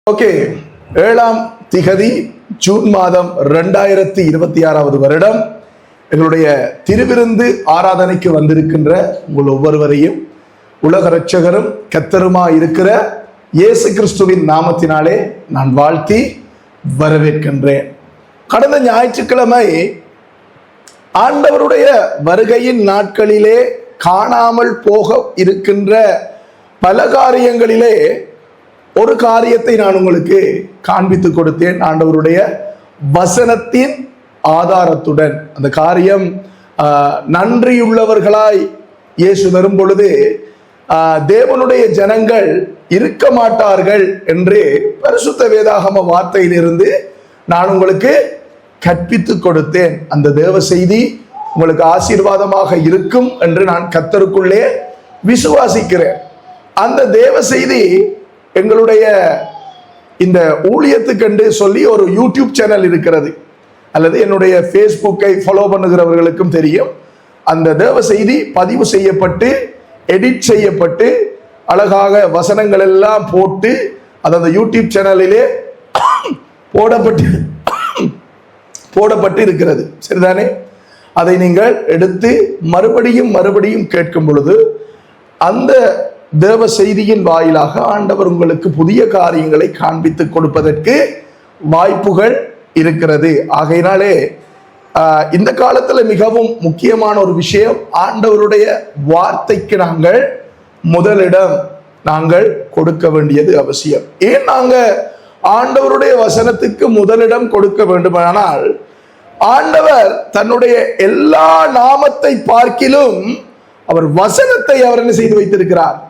Okay, 7ஆம் திகதி June மாதம் 2026 வருடம் எங்களுடைய திருவிருந்து ஆராதனைக்கு வந்திருக்கின்ற உங்கள் ஒவ்வொருவரையும் உலக இரட்சகரும் கர்த்தருமா இருக்கிற இயேசு கிறிஸ்துவின் நாமத்தினாலே நான் வாழ்த்தி வரவேற்கின்றேன். கடந்த ஞாயிற்றுக்கிழமை ஆண்டவருடைய வருகையின் நாட்களிலே காணாமல் போக இருக்கின்ற பல காரியங்களிலே ஒரு காரியத்தை நான் உங்களுக்கு காண்பித்து கொடுத்தேன். ஆண்டவருடைய வசனத்தின் ஆதாரத்துடன் அந்த காரியம் நன்றியுள்ளவர்களாய் இயேசு வரும் பொழுது தேவனுடைய ஜனங்கள் இருக்க மாட்டார்கள் என்று பரிசுத்த வேதாகம வார்த்தையிலிருந்து நான் உங்களுக்கு கற்பித்து கொடுத்தேன். அந்த தேவ செய்தி உங்களுக்கு ஆசீர்வாதமாக இருக்கும் என்று நான் கர்த்தருக்குள்ளே விசுவாசிக்கிறேன். அந்த தேவ செய்தி எங்களுடைய இந்த ஊழியத்துக்கென்று சொல்லி ஒரு யூடியூப் சேனல் இருக்கிறது, அல்லது என்னுடைய ஃபேஸ்புக்கை ஃபாலோ பண்ணுகிறவர்களுக்கும் தெரியும். அந்த தேவ செய்தி பதிவு செய்யப்பட்டு எடிட் செய்யப்பட்டு அழகாக வசனங்கள் எல்லாம் போட்டு அது அந்த யூடியூப் சேனலிலே போடப்பட்டு இருக்கிறது. சரிதானே? அதை நீங்கள் எடுத்து மறுபடியும் கேட்கும் பொழுது அந்த தேவ செய்தியின் வாயிலாக ஆண்டவர் உங்களுக்கு புதிய காரியங்களை காண்பித்து கொடுப்பதற்கு வாய்ப்புகள் இருக்கிறது. ஆகையினாலே இந்த காலத்துல மிகவும் முக்கியமான ஒரு விஷயம், ஆண்டவருடைய வார்த்தைக்கு நாங்கள் முதலிடம் நாங்கள் கொடுக்க வேண்டியது அவசியம். ஏன் நாங்க ஆண்டவருடைய வசனத்துக்கு முதலிடம் கொடுக்க வேண்டுமானால், ஆண்டவர் தன்னுடைய எல்லா நாமத்தை பார்க்கிலும் அவர் வசனத்தை அவர் என்ன செய்து வைத்திருக்கிறார்?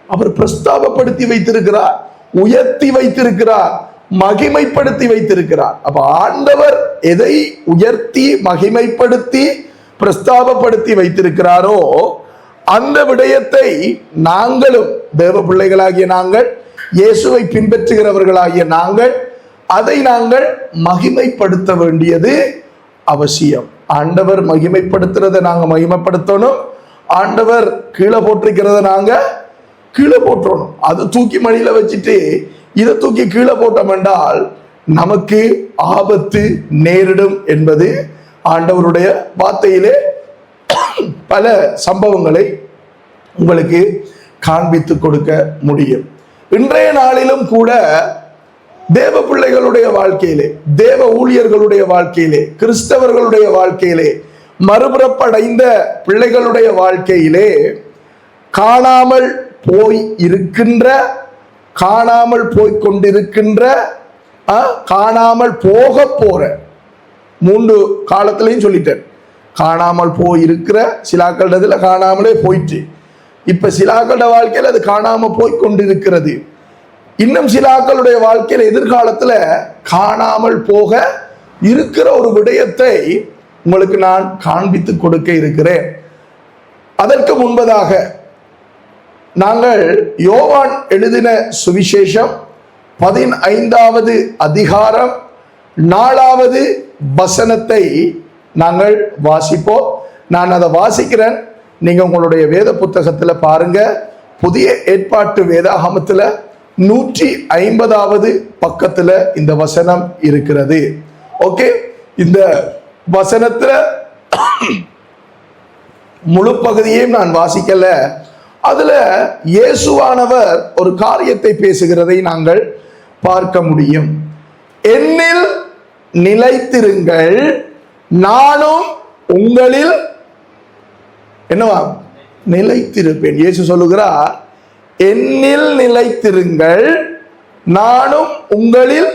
அவர் பிரஸ்தாபப்படுத்தி வைத்திருக்கிறார், உயர்த்தி வைத்திருக்கிறார், மகிமைப்படுத்தி வைத்திருக்கிறார். அப்ப ஆண்டவர் எதை உயர்த்தி மகிமைப்படுத்தி பிரஸ்தாபப்படுத்தி வைத்திருக்கிறாரோ அந்த விடயத்தை நாங்களும் தேவ பிள்ளைகளாகிய நாங்கள், இயேசுவை பின்பற்றுகிறவர்களாகிய நாங்கள் அதை நாங்கள் மகிமைப்படுத்த வேண்டியது அவசியம். ஆண்டவர் மகிமைப்படுத்துறதை நாங்க மகிமைப்படுத்தணும், ஆண்டவர் கீழே போட்டிருக்கிறத நாங்க கீழே போட்டுறணும். அது தூக்கி மணியில வச்சுட்டு இதை தூக்கி கீழே போட்டோம் என்றால் நமக்கு ஆபத்து நேரிடும் என்பது ஆண்டவருடைய வார்த்தையிலே பல சம்பவங்களை உங்களுக்கு காண்பித்து கொடுக்க முடியும். இன்றைய நாளிலும் கூட தேவ பிள்ளைகளுடைய வாழ்க்கையிலே, தேவ ஊழியர்களுடைய வாழ்க்கையிலே, கிறிஸ்தவர்களுடைய வாழ்க்கையிலே, மறுபிறப்படைந்த பிள்ளைகளுடைய வாழ்க்கையிலே காணாமல் போய் இருக்கின்ற, காணாமல் போய் கொண்டிருக்கின்ற, காணாமல் போக போற 3 காலத்திலையும் சொல்லிட்டேன். காணாமல் போய் இருக்கிற சிலாக்களதுல காணாமலே போயிட்டு, இப்ப சிலாக்கள வாழ்க்கையில அது காணாம போய் கொண்டிருக்கிறது. இன்னும் சிலாக்களுடைய வாழ்க்கையில எதிர்காலத்துல காணாமல் போக இருக்கிற ஒரு விடயத்தை உங்களுக்கு நான் காண்பித்து கொடுக்க இருக்கிறேன். அதற்கு முன்பதாக நாங்கள் யோவான் எழுதின சுவிசேஷம் 15வது அதிகாரம் 4வது வசனத்தை நாங்கள் வாசிப்போம். நான் அதை வாசிக்கிறேன், நீங்க உங்களுடைய வேத புத்தகத்துல பாருங்க. புதிய ஏற்பாட்டு வேதாகமத்துல 150வது பக்கத்துல இந்த வசனம் இருக்கிறது. ஓகே, இந்த வசனத்துல முழு பகுதியையும் நான் வாசிக்கல. அதுல இயேசுவானவர் ஒரு காரியத்தை பேசுகிறதை நாங்கள் பார்க்க முடியும். என்னில் நிலைத்திருங்கள், நானும் உங்களில் என்னவா நிலைத்திருப்பேன். இயேசு சொல்லுகிறார், என்னில் நிலைத்திருங்கள், நானும் உங்களில்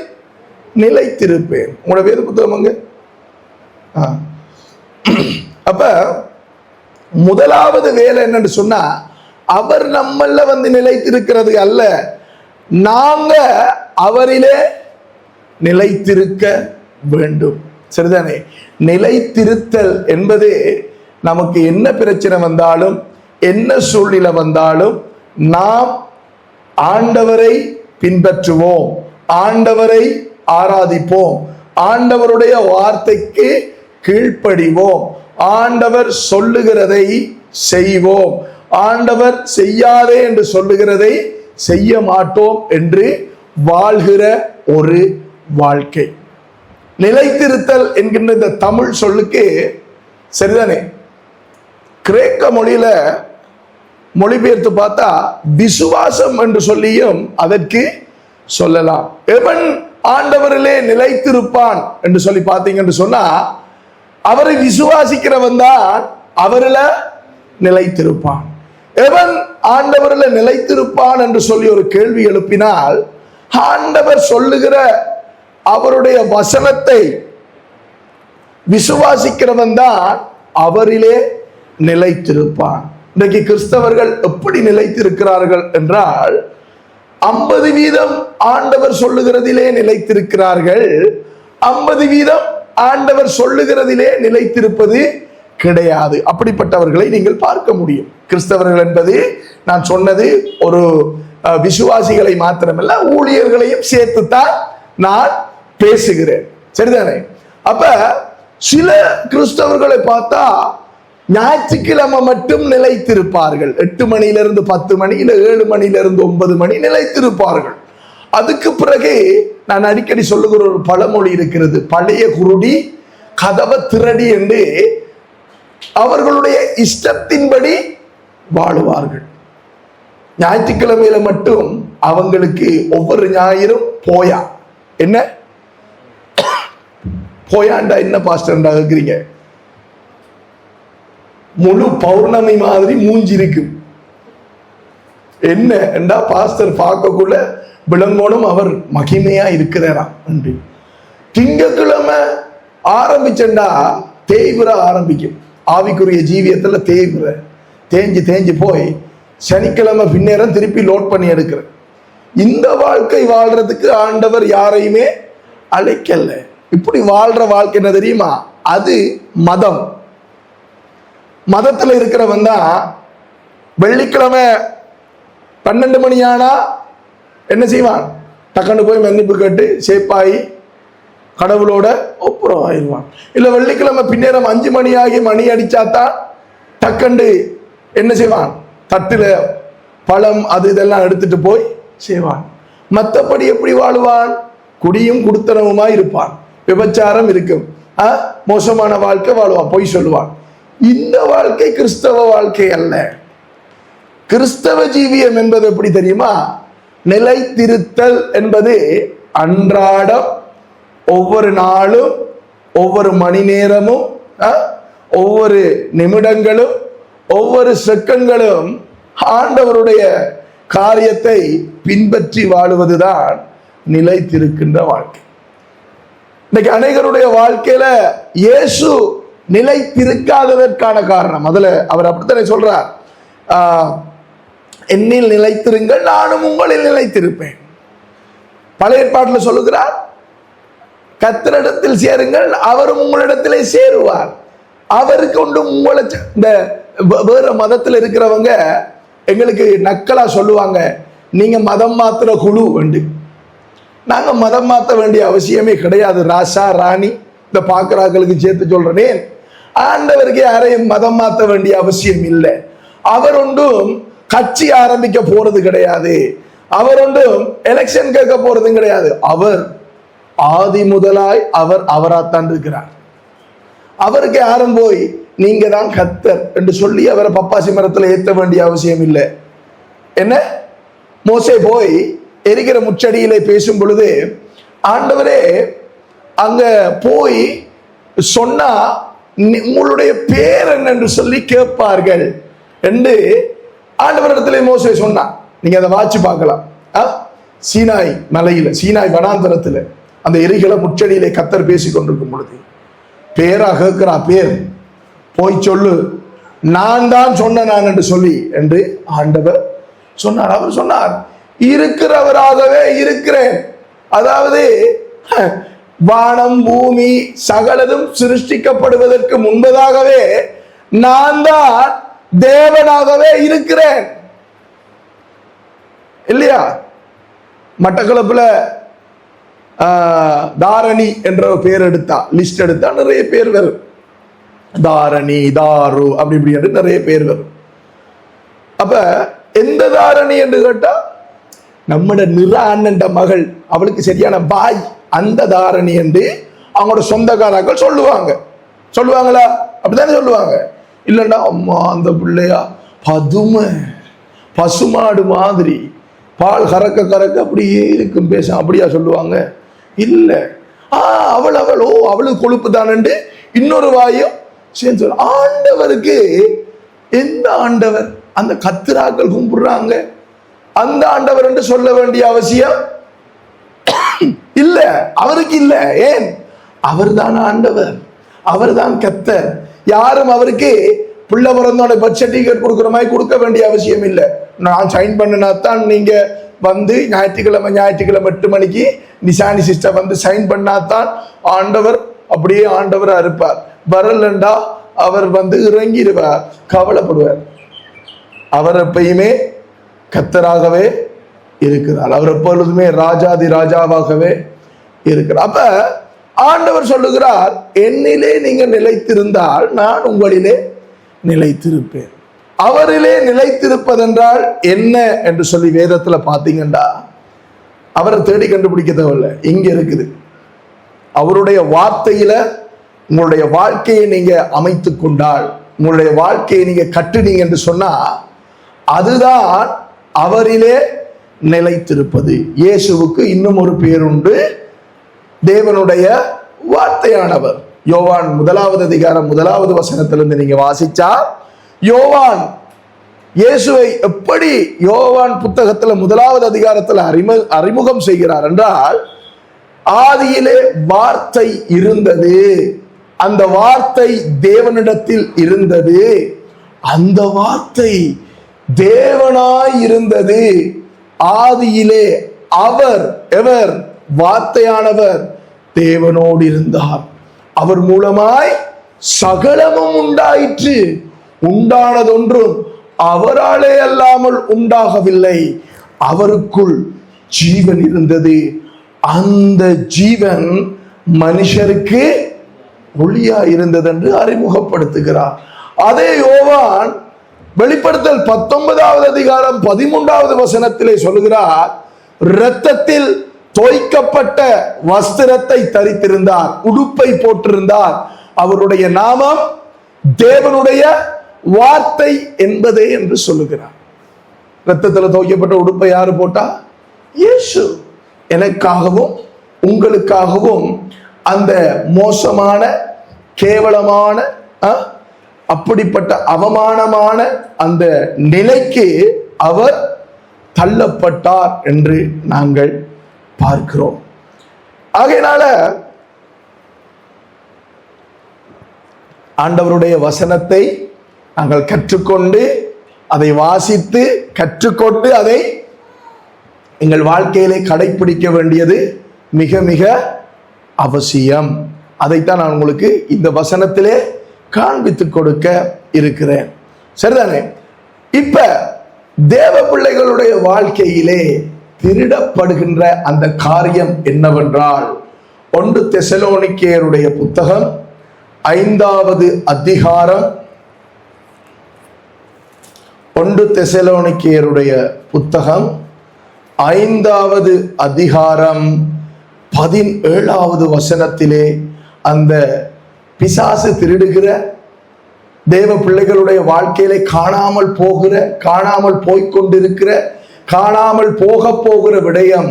நிலைத்திருப்பேன். உங்களோட வேத புத்தகம் அங்க. அப்ப முதலாவது வேலை என்னன்னு சொன்னா, அவர் நம்மள வந்து நிலைத்திருக்கிறது அல்ல, நாங்க அவரிலே நிலைத்திருக்க வேண்டும். சரிதானே? நிலைத்திருத்தல் என்பது நமக்கு என்ன பிரச்சனை வந்தாலும், என்ன சூழ்நிலை வந்தாலும், நாம் ஆண்டவரை பின்பற்றுவோம், ஆண்டவரை ஆராதிப்போம், ஆண்டவருடைய வார்த்தைக்கு கீழ்ப்படிவோம், ஆண்டவர் சொல்லுகிறதை செய்வோம், ஆண்டவர் செய்யாதே என்று சொல்லுகிறதை செய்ய மாட்டோம் என்று வாழ்கிற ஒரு வாழ்க்கை. நிலைத்திருத்தல் என்கின்ற இந்த தமிழ் சொல்லுக்கு சரிதானே, கிரேக்க மொழியில மொழிபெயர்த்து பார்த்தா விசுவாசம் என்று சொல்லியும் அதற்கு சொல்லலாம். எவன் ஆண்டவரிலே நிலைத்திருப்பான் என்று சொல்லி பார்த்தீங்கன்னு சொன்னா, அவரை விசுவாசிக்கிறவன் தான் அவரில நிலைத்திருப்பான். எவன் ஆண்டவரில் நிலைத்திருப்பான் என்று சொல்லி ஒரு கேள்வி எழுப்பினால், ஆண்டவர் சொல்லுகிற அவருடைய வசனத்தை விசுவாசிக்கிறவன் தான் அவரிலே நிலைத்திருப்பான். இன்றைக்கு கிறிஸ்தவர்கள் எப்படி நிலைத்திருக்கிறார்கள் என்றால், 50% ஆண்டவர் சொல்லுகிறதிலே நிலைத்திருக்கிறார்கள், 50% ஆண்டவர் சொல்லுகிறதிலே நிலைத்திருப்பது கிடையாது. அப்படிப்பட்டவர்களை நீங்கள் பார்க்க முடியும். கிறிஸ்தவர்கள் என்பது நான் சொன்னது ஒரு விசுவாசிகளை மாத்திரமல்ல, ஊழியர்களையும் சேர்த்துத்தான் நான் பேசுகிறேன். சரிதானே? அப்ப சில கிறிஸ்தவர்களை பார்த்தா ஞாயிற்றுக்கிழமை மட்டும் நிலைத்திருப்பார்கள். 8 மணியிலிருந்து 10 மணி, இல்ல 7 மணியிலிருந்து 9 மணி நிலைத்திருப்பார்கள். அதுக்கு பிறகு நான் அடிக்கடி சொல்லுகிற ஒரு பழமொழி இருக்கிறது, பழைய குருடி கதவை திரடி என்று. அவர்களுடைய இஷ்டத்தின்படி வாழுவார்கள். ஞாயிற்றுக்கிழமையில மட்டும் அவங்களுக்கு ஒவ்வொரு ஞாயிறும் போயா. என்ன போயாண்டா என்ன பாஸ்டர்ண்டா இருக்கிறீங்க? முழு பௌர்ணமி மாதிரி மூஞ்சி இருக்கு. என்ன என்றா பாஸ்டர் பார்க்கக்குள்ள விளங்கோனும் அவர் மகிமையா இருக்கிறாராம் என்று. திங்கக்கிழமை ஆரம்பிச்சண்டா தேய்விர ஆரம்பிக்கும். ஆவிக்குரிய ஜீவியத்துல தேய்விர தேஞ்சு போய் சனிக்கிழமை பின்னேரம் திருப்பி லோட் பண்ணி எடுக்கிற. இந்த வாழ்க்கை வாழ்றதுக்கு ஆண்டவர் யாரையுமே அழைக்கல. இப்படி வாழ்ற வாழ்க்கை என்ன தெரியுமா? அது மதம். மதத்துல இருக்கிறவன் தான் வெள்ளிக்கிழமை 12 மணி ஆனா என்ன செய்வான்? டக்குன்னு போய் மன்னிப்பு கேட்டு சேப்பாயி கடவுளோட ஒப்புரம் ஆயிடுவான். இல்ல வெள்ளிக்கிழமை பின்னேரம் 5 மணி ஆகி மணி அடிச்சாத்தான் டக்குண்டு என்ன செய்வான்? தட்டுல பழம் அது இதெல்லாம் எடுத்துட்டு போய் செய்வான். மற்றபடி எப்படி வாழுவான்? குடியும் குடுத்தனவுமா இருப்பான், விபச்சாரம் இருக்கும், மோசமான வாழ்க்கை வாழ்வான், பொய் சொல்லுவான். இந்த வாழ்க்கை கிறிஸ்தவ வாழ்க்கை அல்ல. கிறிஸ்தவ ஜீவியம் என்பது எப்படி தெரியுமா? நிலைத்திருத்தல் என்பது அன்றாடம் ஒவ்வொரு நாளும் ஒவ்வொரு மணி நேரமும் ஒவ்வொரு நிமிடங்களும் ஒவ்வொரு செகண்ட்களும் ஆண்டவருடைய காரியத்தை பின்பற்றி வாழுவதுதான் நிலைத்திருக்கின்ற வாழ்க்கை. இன்னைக்கு அநேகருடைய வாழ்க்கையில இயேசு நிலைத்திருக்காததற்கான காரணம், அதுல அவர் அப்படித்தானே சொல்றார், என்னில் நிலைத்திருங்கள் நானும் உங்களில் நிலைத்திருப்பேன். பழைய ஏற்பாட்டில் சொல்லுகிறார், கர்த்தரிடத்தில் சேருங்கள் அவரும் உங்களிடத்திலே சேருவார். அவருக்கு ஒன்று உங்களை இந்த வேற மதத்தில் இருக்கிறவங்க எங்களுக்கு நக்கலா சொல்லுவாங்க, நீங்க மதம் மாத்திர குழு உண்டு. நாங்க மதம் மாற்ற வேண்டிய அவசியமே கிடையாது. ராசா ராணி இந்த பாக்குறாக்களுக்கு சேர்த்து சொல்றேன், ஆண்டவருக்கு யாரையும் மதம் மாற்ற வேண்டிய அவசியம் இல்லை. அவர் ஒன்றும் கட்சி ஆரம்பிக்க போறது கிடையாது, அவர் ஒன்றும் எலெக்ஷன் கேட்க போறதும் கிடையாது. அவர் ஆதி முதலாய் அவராத்தான் இருக்கிறார். அவருக்கு யாரும் போய் நீங்க தான் கர்த்தர் என்று சொல்லி அவரை பப்பாசி மரத்துல ஏற்ற வேண்டிய அவசியம் இல்லை. என்ன, மோசே போய் எரிகிற முச்சடியிலே பேசும் பொழுது ஆண்டவரே அங்க போய் சொன்னா உங்களுடைய பேர் என்ன என்று சொல்லி கேட்பார்கள் என்று ஆண்டவரிடத்திலே மோசே சொன்னான். நீங்க அதை வாட்சி பார்க்கலாம். சீனாய் மலையில, சீனாய் வனாந்தரத்துல அந்த எரிகிற முச்சடியிலே கர்த்தர் பேசி கொண்டிருக்கும் பொழுது பேரா கேட்கிறா, பேர் போய் சொல்லு, நான் தான் சொன்ன நான் என்று சொல்லி என்று ஆண்டவர் சொன்னார். அவர் சொன்னார், இருக்கிறவராகவே இருக்கிறேன். அதாவது வானம் பூமி சகலதும் சிருஷ்டிக்கப்படுவதற்கு முன்பதாகவே நான் தான் தேவனாகவே இருக்கிறேன். இல்லையா? மட்டக்களப்புல தாரணி என்ற பேர் எடுத்தா, லிஸ்ட் எடுத்தா நிறைய பேர் வரும். தாரணி, தாரு அப்படி இப்படி என்று நிறைய பேர் வரும். அப்ப எந்த தாரணி என்று கேட்டா நம்மட நிற அண்ணன் மகள், அவளுக்கு சரியான பாய் அந்த தாரணி என்று அவங்களோட சொந்தக்காராக்கள் சொல்லுவாங்களா? அப்படித்தானே சொல்லுவாங்க. இல்லைன்னா அம்மா அந்த பிள்ளையா பதுமை பசுமாடு மாதிரி பால் கறக்க கறக்க அப்படியே இருக்கும் பேச, அப்படியா சொல்லுவாங்க? இல்ல, அவளுக்கு கொழுப்பு தானே இன்னொரு வாயும் சேர்ந்து. ஆண்டவருக்கு எந்த ஆண்டவர்? அந்த கத்திராக்கள் கும்பிடுறாங்க அந்த ஆண்டவர் என்று சொல்ல வேண்டிய அவசியம் இல்ல, அவருக்கு இல்ல. ஏன்? அவர்தான் ஆண்டவர், அவர்தான் கர்த்தர். யாரும் அவருக்கு பிள்ளை பிறந்தோட பர்த் சர்டிபிகேட் கொடுக்குற மாதிரி கொடுக்க வேண்டிய அவசியம் இல்லை. நான் சைன் பண்ணினாத்தான் நீங்க வந்து ஞாயிற்றுக்கிழமை 8 மணிக்கு நிசானி சிஸ்டர் வந்து சைன் பண்ணாதான் ஆண்டவர் அப்படியே ஆண்டவரா இருப்பார். வரலண்டா அவர் வந்து இறங்கிடுவார், கவலைப்படுவார். அவர் எப்பயுமே கர்த்தராகவே இருக்கிறார், அவர் எப்பொழுதுமே ராஜாதி ராஜாவாகவே இருக்கிறார். அப்ப ஆண்டவர் சொல்லுகிறார், என்னிலே நீங்க நிலைத்திருந்தால் நான் உங்களிலே நிலைத்திருப்பேன். அவரிலே நிலைத்திருப்பதென்றால் என்ன என்று சொல்லி வேதத்துல பாத்தீங்கன்னா, அவரை தேடி கண்டுபிடிக்க தேவையில்லை, இங்க இருக்குது. அவருடைய வார்த்தையில உங்களுடைய வாழ்க்கையை நீங்க அமைத்து கொண்டால், உங்களுடைய வாழ்க்கையை நீங்க கட்டுனீங்க என்று சொன்னா, அதுதான் அவரிலே நிலைத்திருப்பது. இயேசுவுக்கு இன்னும் ஒரு பேர் உண்டு, தேவனுடைய வார்த்தையானவர். யோவான் 1 அதிகாரம் 1 வசனத்திலிருந்து நீங்க வாசிச்சா, யோவான் இயேசுவை எப்படி யோவான் புத்தகத்துல 1 அதிகாரத்துல அறிமுகம் செய்கிறார் என்றால், ஆதியிலே வார்த்தை இருந்தது, அந்த வார்த்தை தேவனிடத்தில் இருந்தது, அந்த வார்த்தை தேவனாய் இருந்தது. ஆதியிலே அவர், எவர்? வார்த்தையானவர் தேவனோடு இருந்தார், அவர் மூலமாய் சகலமும் உண்டாயிற்று, உண்டானதொன்றும் அவராலே அல்லாமல் உண்டாகவில்லை, அவருக்குள் ஜீவன் இருந்தது, அந்த ஜீவன் மனுஷருக்கு ஒளியா இருந்தது என்று அறிமுகப்படுத்துகிறார். அதே யோவான் வெளிப்படுத்தல் 19 அதிகாரம் 13 வசனத்திலே சொல்லுகிறார், இரத்தத்தில் தோய்க்கப்பட்ட வஸ்திரத்தை தரித்திருந்தார், உடுப்பை போட்டிருந்தார், அவருடைய நாமம் தேவனுடைய வார்த்தை என்பதே என்று சொல்லுகிறார். இரத்தத்தில் தோய்க்கப்பட்ட உடுப்பை யாரு போட்டா? இயேசு. எனக்காகவும் உங்களுக்காகவும் அந்த மோசமான கேவலமான அப்படிப்பட்ட அவமானமான அந்த நிலைக்கு அவர் தள்ளப்பட்டார் என்று நாங்கள் பார்க்கிறோம். ஆகையினால ஆண்டவருடைய வசனத்தை நாங்கள் கற்றுக்கொண்டு, அதை வாசித்து கற்றுக்கொண்டு அதை எங்கள் வாழ்க்கையிலே கடைபிடிக்க வேண்டியது மிக மிக அவசியம். அதைத்தான் நான் உங்களுக்கு இந்த வசனத்திலே காண்பித்துக் கொடுக்க இருக்கிறேன். சரிதானே? இப்ப தேவ பிள்ளைகளுடைய வாழ்க்கையிலே திருடப்படுகின்ற அந்த காரியம் என்னவென்றால், 1 தெசலோனிக்கேயருடைய புத்தகம் 5வது அதிகாரம், 1 தெசலோனிக்கேயருடைய புத்தகம் 5வது அதிகாரம் 17வது வசனத்திலே அந்த பிசாசு திருடுகிற தேவ பிள்ளைகளுடைய வாழ்க்கையிலே காணாமல் போகிற, காணாமல் போய்கொண்டிருக்கிற, காணாமல் போகிற விடயம்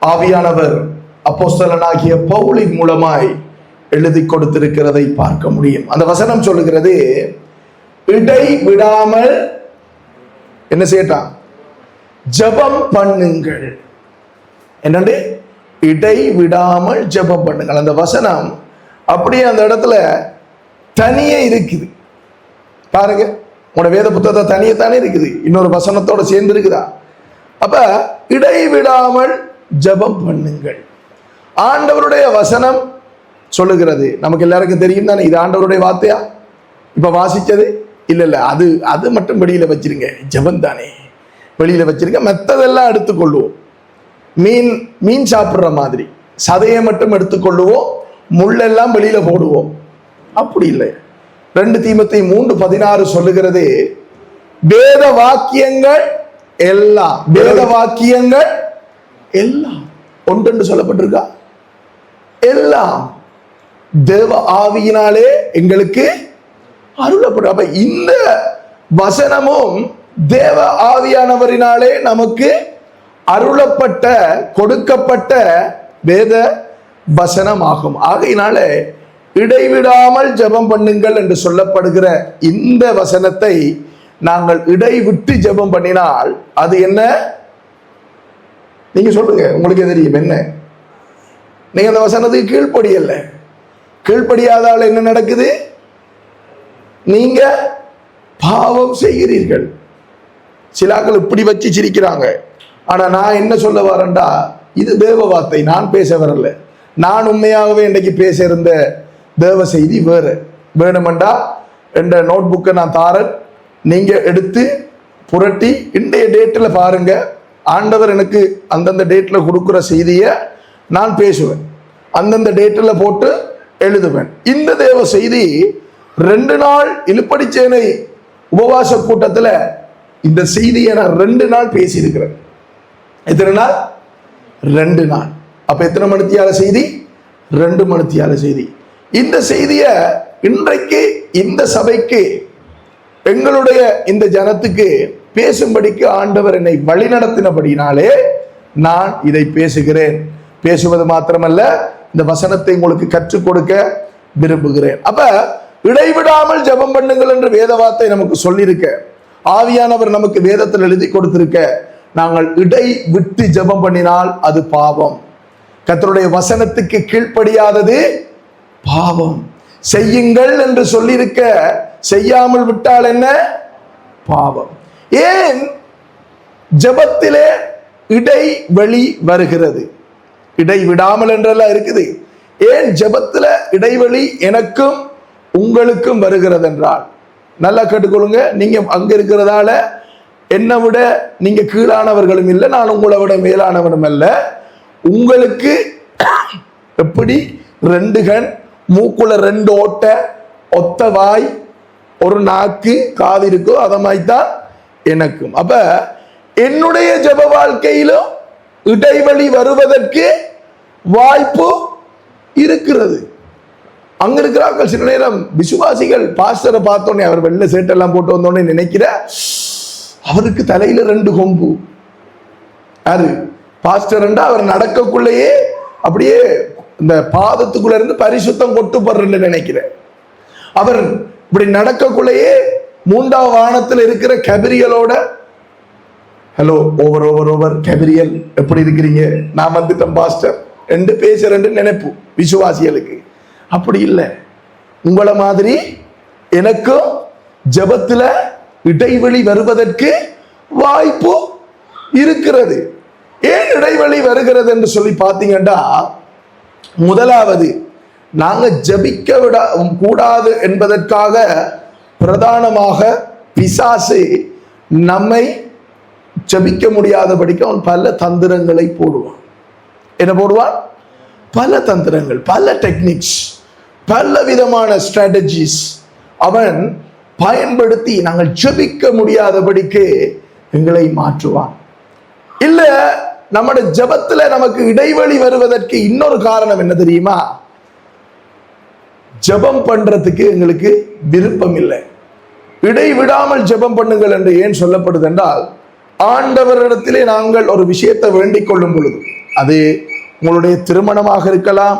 ஆவியானவர் அப்போஸ்தலனாகிய பவுலின் மூலமாய் எழுதி கொடுத்திருக்கிறதை பார்க்க முடியும். அந்த வசனம் சொல்லுகிறது, இடை விடாமல் என்ன செய்யட்டான்? ஜெபம் பண்ணுங்கள். என்னண்டு? இடை விடாமல் ஜெபம் பண்ணுங்கள். அந்த வசனம் அப்படியே அந்த இடத்துல தனியே இருக்குது. பாருங்க, உங்களோட வேத புத்தகத்தை தனியே தானே இருக்குது, இன்னொரு வசனத்தோட சேர்ந்து இருக்குதா? அப்ப இடைவிடாமல் ஜெபம் பண்ணுங்கள். ஆண்டவருடைய வசனம் சொல்லுகிறது, நமக்கு எல்லாருக்கும் தெரியும் தானே, இது ஆண்டவருடைய வார்த்தையா? இப்ப வாசிச்சது இல்ல, அது மட்டும் வெளியில வச்சிருங்க, ஜெபம் தானே, வெளியில வச்சிருங்க, மற்றதெல்லாம் எடுத்துக்கொள்வோம். மீன் சாப்பிடுற மாதிரி சதையை மட்டும் எடுத்துக்கொள்ளுவோம், முள்ளெல்லாம் வெளியில போடுவோம். அப்படி இல்லை. 2 தீமோத்தேயு 3:16 சொல்லுகிறது, வேத வாக்கியங்கள் எல்லாம் வேத வாக்கியங்கள் எல்லாம் ஒன்றென்று சொல்லப்பட்டிருக்கா? எல்லாம் தேவ ஆவியினாலே எங்களுக்கு அருளப்படும். அப்ப இந்த வசனமும் தேவ ஆவியானவரினாலே நமக்கு அருளப்பட்ட கொடுக்கப்பட்ட வேத வசனமாகும். ஆகையினால இடைவிடாமல் ஜெபம் பண்ணுங்கள் என்று சொல்லப்படுகிற இந்த வசனத்தை நாங்கள் இடைவிட்டு ஜெபம் பண்ணினால் அது என்ன? நீங்க சொல்லுங்க, உங்களுக்கு தெரியும் என்ன? நீங்க அந்த வசனத்துக்கு கீழ்ப்படியல்ல. கீழ்ப்படியாதால் என்ன நடக்குது? நீங்க பாவம் செய்கிறீர்கள். சிலாக்கள் இப்படி வச்சு சிரிக்கிறாங்க. ஆனா நான் என்ன சொல்ல வரேன்டா, இது தேவ வார்த்தை, நான் பேச வரல. நான் உண்மையாகவே இன்றைக்கு பேச இருந்த தேவ செய்தி வேறு. வேணுமெண்டா என்ற நோட் புக்கை நான் தாரன், நீங்க எடுத்து புரட்டி இன்றைய டேட்டில் பாருங்க. ஆண்டவர் எனக்கு அந்தந்த டேட்டில் கொடுக்குற செய்தியை நான் பேசுவேன், அந்தந்த டேட்டில் போட்டு எழுதுவேன். இந்த தேவ செய்தி 2 நாள் இலுப்படிச்சேனை உபவாச கூட்டத்தில் இந்த செய்தியை நான் 2 நாள் பேசியிருக்கிறேன். எத்தனை நாள்? 2 நாள். அப்ப எத்தனை மணித்தியால செய்தி? 2 மணித்தியால செய்தி. இந்த செய்தியை இன்றைக்கு இந்த சபைக்கு, எங்களுடைய இந்த ஜனத்துக்கு பேசும்படிக்கு ஆண்டவர் என்னை வழி நடத்தினபடினாலே நான் இதை பேசுகிறேன். பேசுவது மாத்திரமல்ல, இந்த வசனத்தை உங்களுக்கு கற்றுக் கொடுக்க விரும்புகிறேன். அப்ப இடைவிடாமல் ஜெபம் பண்ணுங்கள் என்று வேத வார்த்தை நமக்கு சொல்லியிருக்க, ஆவியானவர் நமக்கு வேதத்தில் எழுதி கொடுத்திருக்க, நாங்கள் இடை விட்டு ஜெபம் பண்ணினால் அது பாவம். கர்த்தருடைய வசனத்துக்கு கீழ்ப்படியாதது பாவம். செய்யுங்கள் என்று சொல்லியிருக்க, செய்யாமல் விட்டால் என்ன? பாவம். ஏன் ஜெபத்திலே இடைவெளி வருகிறது? இடை விடாமல் என்றெல்லாம் இருக்குது. ஏன் ஜெபத்துல இடைவெளி எனக்கும் உங்களுக்கும் வருகிறது என்றால், நல்லா கேட்டுக்கொள்ளுங்க. நீங்க அங்க இருக்கிறதால என்னை விட நீங்க கீழானவர்களும் இல்லை, நான் உங்களை விட மேலானவனும் அல்ல. உங்களுக்கு எப்படி 2 கண், மூக்குல 2 ஓட்டை, ஒத்த வாய், ஒரு நாக்கு, காது இருக்கோ அத மாதிரிதான் எனக்கும். அப்ப என்னுடைய ஜெப வாழ்க்கையிலும் இடைவெளி வருவதற்கு வாய்ப்பு இருக்கிறது. அங்க இருக்கிறார்கள் சில நேரம் விசுவாசிகள் பாஸ்டரை பார்த்தோன்னே, அவர் வெள்ளை சேட்டெல்லாம் போட்டு வந்தோடனே நினைக்கிற, அவருக்கு தலையில 2 கொம்பு. யாரு? பாஸ்டர். அவர் நடக்கக்குள்ளேயே அப்படியே இந்த பாதத்துக்குள்ள இருந்து பரிசுத்தம் கொட்டு போடுறேன்னு நினைக்கிறேன். அவர் இப்படி நடக்கக்குள்ளேயே 3ஆம் வானத்தில் இருக்கிற கபிரியலோட, hello over over over Gabriel எப்படி இருக்கிறீங்க, நான் வந்துட்டேன் பாஸ்டர் என்று பேசுறேன்னு நினைப்பு விசுவாசிகளுக்கு. அப்படி இல்லை. உங்களை மாதிரி எனக்கும் ஜெபத்துல இடைவெளி வருவதற்கு வாய்ப்பு இருக்கிறது. ஏன் இடைவெளி வருகிறது என்று சொல்லி பார்த்தீங்கன்னா, முதலாவது நாங்க ஜெபிக்க விட கூடாது என்பதற்காக பிரதானமாக பிசாசு நம்மை ஜெபிக்க முடியாதபடிக்கு அவன் பல தந்திரங்களை போடுவான். என்ன போடுவான்? பல தந்திரங்கள், பல டெக்னிக்ஸ், பல விதமான ஸ்ட்ராட்டஜிஸ் அவன் பயன்படுத்தி நாங்கள் ஜெபிக்க முடியாதபடிக்கு எங்களை மாற்றுவான். இல்ல, நம்முடைய ஜெபத்துல நமக்கு இடைவெளி வருவதற்கு இன்னொரு காரணம் என்ன தெரியுமா? ஜெபம் பண்றதுக்கு எங்களுக்கு விருப்பம் இல்லை. இடைவிடாமல் ஜெபம் பண்ணுங்கள் என்று ஏன் சொல்லப்படுது என்றால், ஆண்டவரிடத்திலே நாங்கள் ஒரு விஷயத்தை வேண்டிக் கொள்ளும் பொழுது, அது உங்களுடைய திருமணமாக இருக்கலாம்,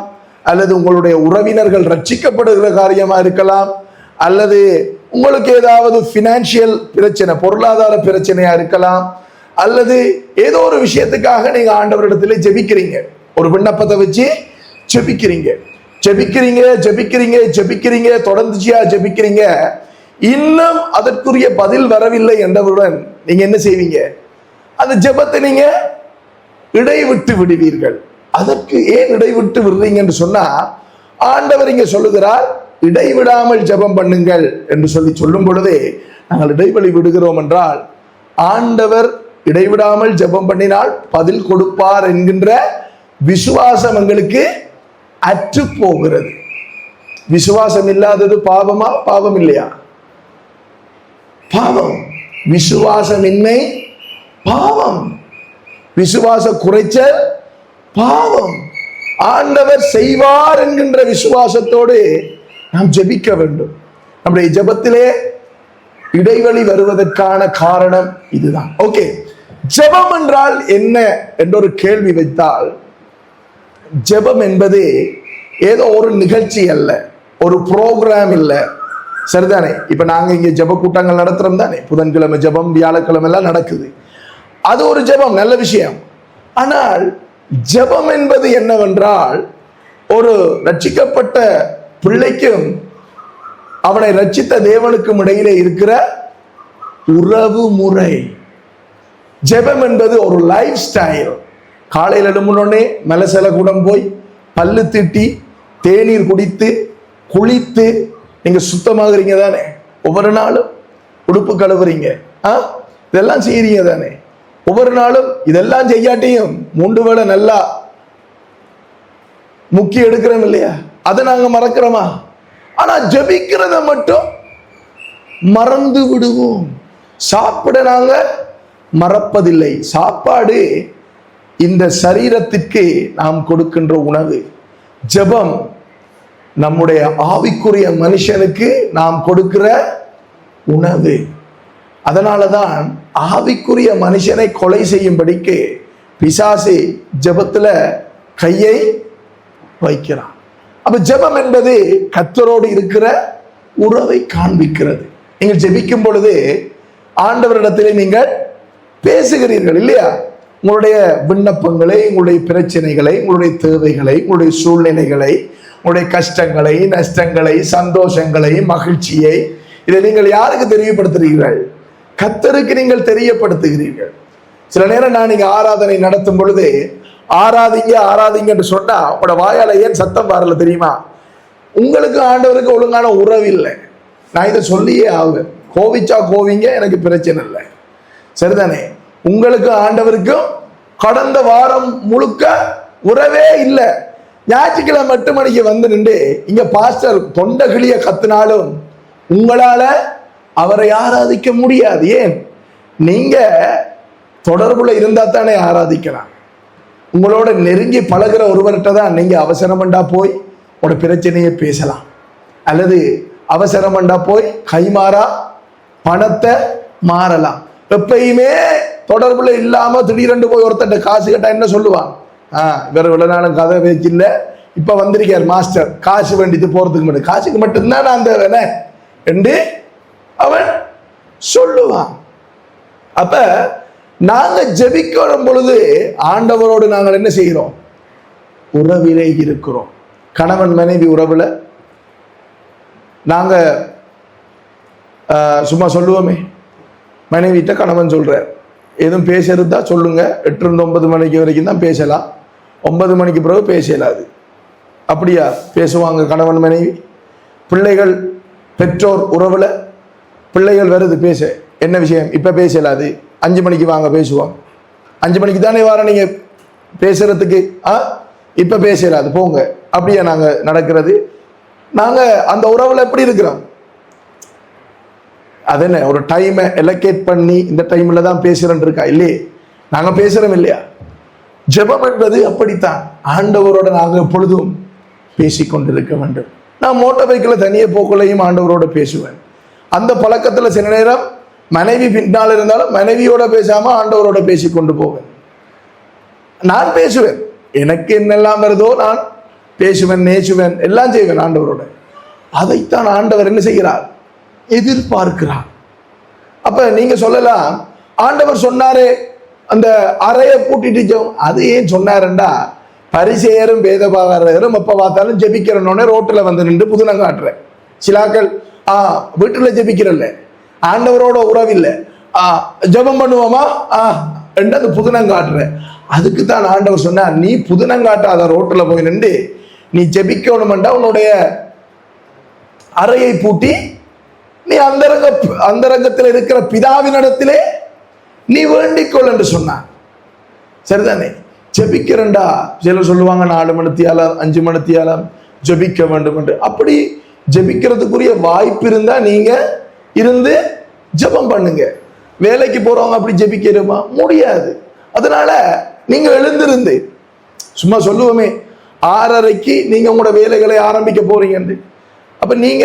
அல்லது உங்களுடைய உறவினர்கள் ரட்சிக்கப்படுகிற காரியமா இருக்கலாம், அல்லது உங்களுக்கு ஏதாவது பினான்சியல் பிரச்சனை, பொருளாதார பிரச்சனையா இருக்கலாம், அல்லது ஏதோ ஒரு விஷயத்துக்காக நீங்க ஆண்டவரிடத்திலே ஜெபிக்கிறீங்க. ஒரு விண்ணப்பத்தை வச்சு ஜெபிக்கிறீங்க, ஜெபிக்கிறீங்க ஜெபிக்கிறீங்க ஜெபிக்கிறீங்க, தொடர்ந்துச்சியா ஜெபிக்கிறீங்க. இன்னும் அதற்குரிய பதில் வரவில்லை என்றவுடன் நீங்க என்ன செய்வீங்க? அந்த ஜெபத்தை நீங்க இடைவிட்டு விடுவீர்கள். அதற்கு ஏன் இடைவிட்டு விடுறீங்க என்று சொன்னா, ஆண்டவர் இங்க சொல்லுகிறார், இடைவிடாமல் ஜெபம் பண்ணுங்கள் என்று சொல்லி சொல்லும் பொழுதே நாங்கள் இடைவெளி விடுகிறோம் என்றால், ஆண்டவர் இடைவிடாமல் ஜெபம் பண்ணினால் பதில் கொடுப்பார் என்கின்ற விசுவாசம் எங்களுக்கு அற்று போகிறது. விசுவாசம் இல்லாதது பாவமா? பாவம் இல்லையா? பாவம். விசுவாசமின்மை பாவம். விசுவாச குறைச்சல் பாவம். ஆண்டவர் செய்வார் என்கின்ற விசுவாசத்தோடு நாம் ஜெபிக்க வேண்டும். நம்முடைய ஜெபத்திலே இடைவெளி வருவதற்கான காரணம் இதுதான். ஓகே, ஜெபம் என்றால் என்ன என்ற ஒரு கேள்வி வைத்தால், ஜெபம் என்பது ஏதோ ஒரு நிகழ்ச்சி அல்ல, ஒரு புரோகிராம் இல்லை. சரிதானே? இப்ப நாங்க இங்க ஜெப கூட்டங்கள் நடத்துறோம் தானே, புதன்கிழமை ஜெபம், வியாழக்கிழமை எல்லாம் நடக்குது. அது ஒரு ஜெபம், நல்ல விஷயம். ஆனால் ஜெபம் என்பது என்னவென்றால், ஒரு ரட்சிக்கப்பட்ட பிள்ளைக்கும் அவனை ரட்சித்த தேவனுக்கும் இடையிலே இருக்கிற உறவு முறை. ஜெபம் என்பது ஒரு லைஃப் ஸ்டைல். காலையில் எழும்புனோடனே மலசல கூடம் போய் பல்லு திட்டி தேநீர் குடித்து குளித்து நீங்க சுத்தமாகறீங்க தானே, ஒவ்வொரு நாளும் உடுப்பு கழுவுறீங்க, இதெல்லாம் செய்யறீங்க தானே, ஒவ்வொரு நாளும் இதெல்லாம் செய்யாட்டியும் 3 வேளை நல்லா முக்கி எடுக்கிறோம் இல்லையா, அதை நாங்க மறக்கிறோமா? ஆனா ஜெபிக்கிறத மட்டும் மறந்து விடுவோம். சாப்பிட நாங்க மறப்பதில்லை. சாப்பாடு இந்த சரீரத்திற்கு நாம் கொடுக்கின்ற உணவு. ஜெபம் நம்முடைய ஆவிக்குரிய மனுஷனுக்கு நாம் கொடுக்கிற உணவு. அதனாலதான் ஆவிக்குரிய மனுஷனை கொலை செய்யும்படிக்கு பிசாசு ஜெபத்துல கையை வைக்கிறான். அப்ப ஜெபம் என்பது கர்த்தரோடு இருக்கிற உறவை காண்பிக்கிறது. நீங்கள் ஜெபிக்கும் பொழுது ஆண்டவரிடத்திலே நீங்கள் பேசுகிறீர்கள் இல்லையா? உங்களுடைய விண்ணப்பங்களை, உங்களுடைய பிரச்சனைகளை, உங்களுடைய தேவைகளை, உங்களுடைய சூழ்நிலைகளை, உங்களுடைய கஷ்டங்களை, நஷ்டங்களை, சந்தோஷங்களை, மகிழ்ச்சியை, இதை நீங்கள் யாருக்கு தெரியப்படுத்துகிறீர்கள்? கர்த்தருக்கு நீங்கள் தெரியப்படுத்துகிறீர்கள். சில நேரம் நான் நீங்க ஆராதனை நடத்தும் பொழுது ஆராதிங்க ஆராதிங்கன்னு சொன்னா உங்களோட வாயால ஏன் சத்தம் வரல தெரியுமா? உங்களுக்கு ஆண்டவருக்கு ஒழுங்கான உறவு இல்லை. நான் இதை சொல்லியே ஆகுவேன். கோவிச்சா கோவிங்க, எனக்கு பிரச்சனை இல்லை. சரிதானே? உங்களுக்கு ஆண்டவருக்கும் கடந்த வாரம் முழுக்க உறவே இல்லை. ஞாயிற்றுக்கிழமை 8 மணிக்கு வந்து நின்று இங்க பாஸ்டர் தொண்டை கிளிய கத்தினாலும் உங்களால அவரை ஆராதிக்க முடியாது. ஏன்? நீங்க தொடர்புல இருந்தா தானே ஆராதிக்கலாம். உங்களோட நெருங்கி பழகிற ஒருவர்கிட்ட தான் நீங்க அவசரமண்டா போய் உங்களோட பிரச்சனையை பேசலாம், அல்லது அவசரமண்டா போய் கைமாறா பணத்தை மாறலாம். எப்பயுமே தொடர்புல இல்லாம திடீரென்று போய் ஒருத்தட்ட காசு கேட்டா என்ன சொல்லுவான்? இவர் இவ்வளவு நாளும் கதை பேச்சு இல்லை, இப்ப வந்திருக்கார் மாஸ்டர், காசு வேண்டிட்டு போறதுக்கு மட்டும், காசுக்கு மட்டும்தான் நான் தேவை என்று அவன் சொல்லுவான். அப்ப நாங்க ஜெபிக்கும் பொழுது ஆண்டவரோடு நாங்கள் என்ன செய்கிறோம்? உறவிலே இருக்கிறோம். கணவன் மனைவி உறவுல நாங்க சும்மா சொல்லுவோமே, மனைவிட்ட கணவன் சொல்ற எதுவும் பேசுறதா சொல்லுங்க, 8 to 9 மணிக்கு வரைக்கும் தான் பேசலாம், 9 மணிக்கு பிறகு பேசலாது. அப்படியா பேசுவாங்க கணவன் மனைவி? பிள்ளைகள் பெற்றோர் உறவுல பிள்ளைகள் வருது பேச, என்ன விஷயம்? இப்ப பேசலாது, 5 மணிக்கு வாங்க பேசுவோம். 5 மணிக்கு தானே வார நீங்க பேசுறதுக்கு, இப்ப பேசலாது போங்க. அப்படியா நாங்க நடக்கிறது? நாங்க அந்த உறவுல எப்படி இருக்கிறோம்? அது என்ன, ஒரு டைமை எலோகேட் பண்ணி இந்த டைம்ல தான் பேசுறேன்னு இருக்கா? இல்லையே, நாங்க பேசுறோம் இல்லையா? ஜெபம் என்பது அப்படித்தான். ஆண்டவரோட நாங்க எப்பொழுதும் பேசிக்கொண்டிருக்க வேண்டும். நான் மோட்டார் பைக்கில் தனியே போக்குள்ளையும் ஆண்டவரோட பேசுவேன். அந்த பழக்கத்துல சில நேரம் மனைவி பின்னால் இருந்தாலும் மனைவியோட பேசாம ஆண்டவரோட பேசி கொண்டு போவேன். நான் பேசுவேன், எனக்கு என்னெல்லாம் வருதோ நான் பேசுவேன், நேசுவேன், எல்லாம் செய்வேன் ஆண்டவரோட. அதைத்தான் ஆண்டவர் என்ன செய்கிறார்? எதிர்பார்க்கிறார். அப்ப நீங்க சொல்லலாம், ஆண்டவர் சொன்னாரே அந்த அறையை பூட்டிட்டு, அது ஏன் சொன்னாருண்டா, பரிசேயரும் வேதபாரரும் எப்ப பார்த்தாலும் ஜெபிக்கிறனோட ரோட்டுல வந்து நின்று புதுனம் காட்டுறேன். சிலாக்கள் வீட்டுல ஜெபிக்கிறல்ல, ஆண்டவரோட உறவில்லை, ஜெபம் பண்ணுவோமா என்று அந்த புதுனம் காட்டுறேன். அதுக்கு தான் ஆண்டவர் சொன்னா, நீ புதுனம் காட்டாத ரோட்டுல போய் நின்று நீ ஜெபிக்கணும்டா உன்னுடைய அறையை பூட்டி நீ அந்தரங்கத்தில் இருக்கிற பிதாவினிடத்திலே நீ வேண்டிக்கொள் என்று சொன்னான். சரிதானே? ஜெபிக்கிறண்டா சிலர் சொல்லுவாங்க 4 மணித்தியாலம் 5 மணித்தியாலம் ஜெபிக்க வேண்டும் என்று. அப்படி ஜெபிக்கிறதுக்குரிய வாய்ப்பு இருந்தா நீங்க இருந்து ஜெபம் பண்ணுங்க. வேலைக்கு போறவங்க அப்படி ஜெபிக்கிறோமா? முடியாது. அதனால நீங்க எழுந்திருந்து, சும்மா சொல்லுவோமே 6:30க்கு நீங்க உங்களோட வேலைகளை ஆரம்பிக்க போறீங்க. அப்ப நீங்க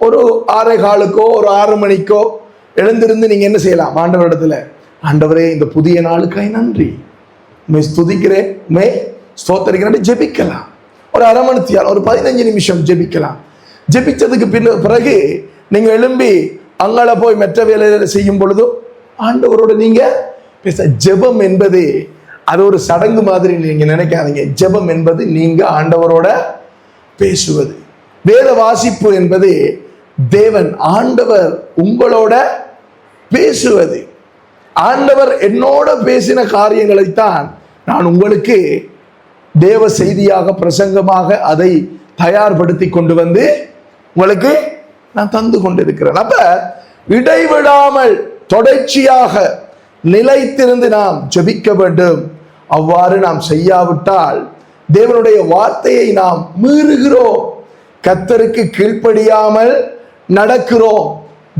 ஒரு 6:15 ஒரு 6 மணிக்கோ எழுந்திருந்து நீங்க என்ன செய்யலாம்? ஆண்டவரிடத்துல, ஆண்டவரே இந்த புதிய நாளுக்காய் நன்றி, உண்மை ஸ்துதிக்கிறேன், உண்மை ஸ்தோத்தரிக்கிறேன் ஜெபிக்கலாம். ஒரு அரை மணி நேரம், ஒரு 15 நிமிஷம் ஜெபிக்கலாம். ஜெபிச்சதுக்கு பிறகு நீங்க எழும்பி அங்கால போய் மற்ற வேலைகளை செய்யும் பொழுதோ ஆண்டவரோட நீங்க பேச. ஜெபம் என்பது அது ஒரு சடங்கு மாதிரி நீங்க நினைக்காதீங்க. ஜெபம் என்பது நீங்க ஆண்டவரோட பேசுவது. வேத வாசிப்பு என்பது தேவன் ஆண்டவர் உங்களோட பேசுவது. ஆண்டவர் என்னோட பேசின காரியங்களைத்தான் நான் உங்களுக்கு தேவ செய்தியாக பிரசங்கமாக அதை தயார்படுத்தி கொண்டு வந்து உங்களுக்கு நான் தந்து கொண்டிருக்கிறேன். அப்ப இடைவிடாமல் தொடர்ச்சியாக நிலைத்திருந்து நாம் ஜெபிக்க வேண்டும். அவ்வாறு நாம் செய்யாவிட்டால் தேவனுடைய வார்த்தையை நாம் மீறுகிறோம், கர்த்தருக்கு கீழ்ப்படியாமல் நடக்கிறோம்.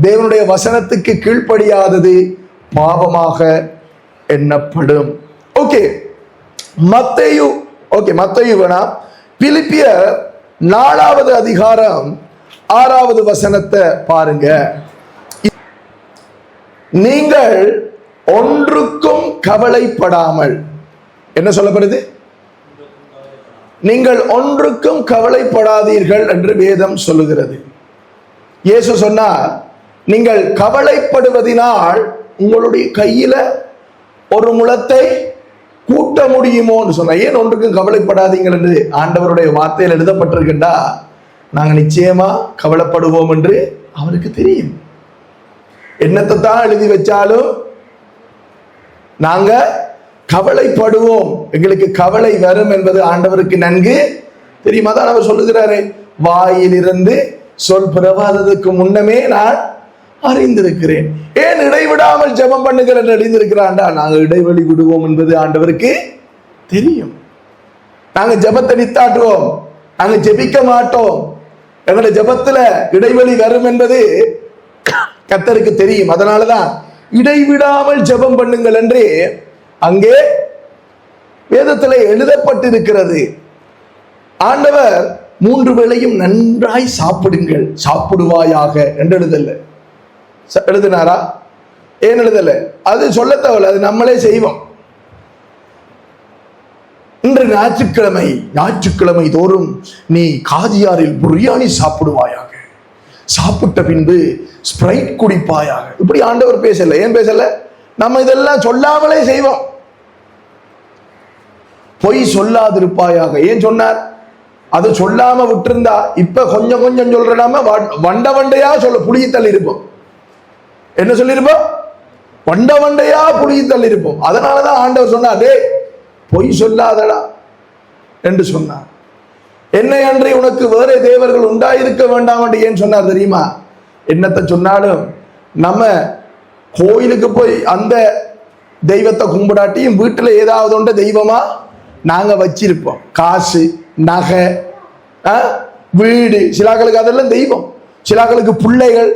தேவனுடைய வசனத்துக்கு கீழ்ப்படியாதது பாவமாக எண்ணப்படும். ஓகே, மத்தேயு வேணாம், பிலிப்பியர் 4வது அதிகாரம் 6வது வசனத்தை பாருங்க. நீங்கள் ஒன்றுக்கும் கவலைப்படாமல், என்ன சொல்லப்படுது? நீங்கள் ஒன்றுக்கும் கவலைப்படாதீர்கள் என்று வேதம் சொல்லுகிறது. இயேசு சொன்னார், நீங்கள் கவலைப்படுவதினால் உங்களுடைய கையில ஒரு முழத்தை கூட்ட முடியுமோன்னு சொன்ன. ஏன் ஒன்றுக்கும் கவலைப்படாதீங்கள் என்று ஆண்டவருடைய வார்த்தையில் எழுதப்பட்டிருக்கின்றா, நாங்கள் நிச்சயமா கவலைப்படுவோம் என்று அவருக்கு தெரியும். என்னத்தை தான் எழுதி வச்சாலும் நாங்க கவலைப்படுவோம், எங்களுக்கு கவலை வரும் என்பது ஆண்டவருக்கு நன்கு தெரியுமா? தான் அவர் சொல்லுகிறாரு, வாயிலிருந்து சொல் பிறவாததுக்கு முன்னமே நான் அறிந்திருக்கிறேன். ஏன் இடைவிடாமல் ஜெபம் பண்ணுகிற என்று அறிந்திருக்கிறான்டா, நாங்கள் இடைவெளி விடுவோம் என்பது ஆண்டவருக்கு தெரியும். நாங்க ஜெபத்தை நித்தாட்டுவோம், நாங்க ஜெபிக்க மாட்டோம், எங்களுடைய ஜெபத்துல இடைவெளி வரும் என்பது கர்த்தருக்கு தெரியும். அதனாலதான் இடைவிடாமல் ஜெபம் பண்ணுங்கள் என்று அங்கே வேதத்திலே எழுதப்பட்டிருக்கிறது. ஆண்டவர் 3 வேளையும் நன்றாய் சாப்பிடுங்கள், சாப்பிடுவாயாக என்று எழுதினாரா? ஏன் எழுதல? அது சொல்ல தேவையில்லை, அது நம்மளே செய்வோம். இன்று ஞாயிற்றுக்கிழமை தோறும் நீ காதியாரில் பிரியாணி சாப்பிடுவாயாக, சாப்பிட்ட பின்பு ஸ்பிரைட் குடிப்பாயாக. இப்படி ஆண்டவர் பேசல. ஏன் பேசல? நம்ம இதெல்லாம் சொல்லாமலே செய்வோம். பொய் சொல்லாதிருப்பாயாக, ஏன் சொன்னார்? அது சொல்லாம விட்டிருந்தா இப்ப கொஞ்சம் கொஞ்சம் சொல்றாம வண்டையா சொல்ல புளிய தள்ளி இருப்போம். என்ன சொல்லிருப்போம்? வண்டையா புளிய தள்ளி இருப்போம். அதனாலதான் ஆண்டவர் சொன்னார், டே பொய் சொல்லாதடா என்று சொன்னார். என்னை அன்றி உனக்கு வேற தேவர்கள் உண்டாயிருக்க வேண்டாம் என்று ஏன் சொன்னார் தெரியுமா? என்னத்தை சொன்னாலும் நம்ம கோயிலுக்கு போய் அந்த தெய்வத்தை கும்பிடாட்டியும் வீட்டுல ஏதாவது ஒன்று தெய்வமா நாங்க வச்சிருப்போம். காசு, நகை, வீடு, சிலாக்களுக்கு அதெல்லாம் தெய்வம், சிலாக்களுக்கு பிள்ளைகள்,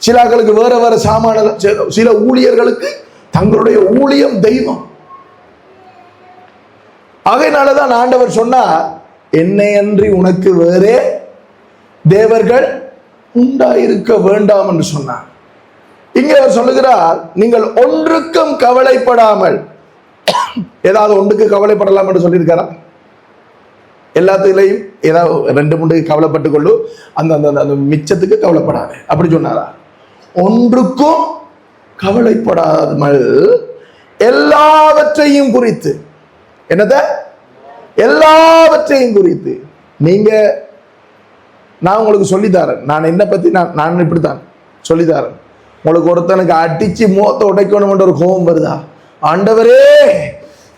சிலாக்களுக்கு வேற வேற சாமான, சில ஊழியர்களுக்கு தங்களுடைய ஊழியம் தெய்வம். ஆகையினாலதான் ஆண்டவர் சொன்னார், என்னை அன்றி உனக்கு வேறே தேவர்கள் உண்டாயிருக்க வேண்டாம் என்று சொன்னார். இங்கே அவர் சொல்லுகிறார், நீங்கள் ஒன்றுக்கும் கவலைப்படாமல். ஏதாவது ஒன்றுக்கு கவலைப்படலாம் என்று சொல்லியிருக்காரா? எல்லாத்திலையும் ஏதாவது 2-3 கவலைப்பட்டுக் கொள்ளு, அந்த மிச்சத்துக்கு கவலைப்படாது அப்படி சொன்னாரா? ஒன்றுக்கும் கவலைப்படாமல் எல்லாவற்றையும் குறித்து, என்னத எல்லாவற்றையும் குறித்து நீங்க, நான் உங்களுக்கு சொல்லித்தாரேன், நான் என்ன பத்தி நான் இப்படித்தான் சொல்லித்தாரேன். உங்களுக்கு ஒருத்தனுக்கு அடிச்சு முகத்தை உடைக்கணும் ஒரு கோபம் வருதா? ஆண்டவரே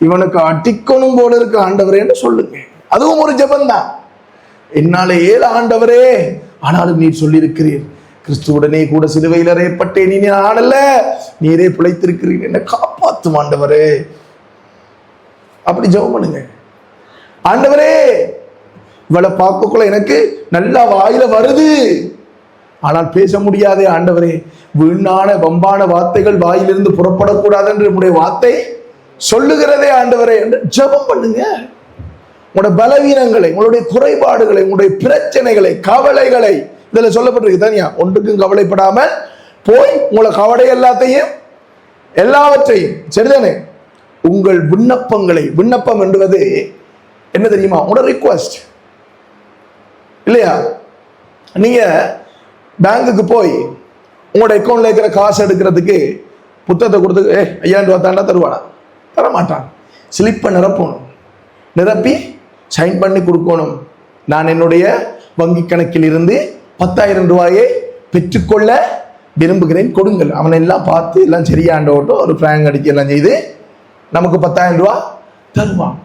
இவனுக்கு அடிக்கணும் போல இருக்கு ஆண்டவரேன்னு சொல்லுங்க. அதுவும் ஒரு ஜெபம் தான். என்னால ஏழு ஆண்டவரே, ஆனாலும் நீர் சொல்லியிருக்கிறீர், கிறிஸ்துவுடனே கூட சிலுவையில் அறையப்பட்டேன், நீ நானல்ல நீரே பிழைத்திருக்கிறீர், என்ன காப்பாத்தும் ஆண்டவரே. அப்படி ஜெபம் பண்ணுங்க. ஆண்டவரே இவளை பார்க்கக்குள்ள எனக்கு நல்லா வாயில வருது, ஆனால் பேச முடியாதே ஆண்டவரே, வீணான வம்பான வார்த்தைகள் வாயிலிருந்து புறப்படக்கூடாது என்று நம்முடைய வார்த்தை சொல்லுகிறதே ஆண்டவரே என்று ஜெபம் பண்ணுங்க. உங்களுடைய பலவீனங்களை, உங்களுடைய குறைபாடுகளை, உங்களுடைய பிரச்சனைகளை, கவலைகளை, இதுல சொல்லப்பட்டிருக்கு தனியா, ஒன்றுக்கும் கவலைப்படாமல் போய் உங்களை கவலை எல்லாவற்றையும் சரிதானே, உங்கள் விண்ணப்பங்களை, விண்ணப்பம் என்பது என்ன தெரியுமா? உங்களோட ரிக்வெஸ்ட் இல்லையா? நீங்க பேங்குக்கு போய் உங்களோட அக்கௌண்ட்ல இருக்கிற காசு எடுக்கிறதுக்கு புத்தகத்தை கொடுத்து 5000 ரூபா தாண்டா தருவானா? தரமாட்டான். ஸ்லிப்பை நிரப்பணும், நிரப்பி சைன் பண்ணி கொடுக்கணும். நான் என்னுடைய வங்கி கணக்கில் இருந்து 10,000 ரூபாயை பெற்றுக்கொள்ள விரும்புகிறேன், கொடுங்கள். அவனை எல்லாம் பார்த்து எல்லாம் சரியாண்டோட்டும் ஒரு பிராங்க் அடிக்க எல்லாம் செய்து நமக்கு 10,000 ரூபா தருவான்.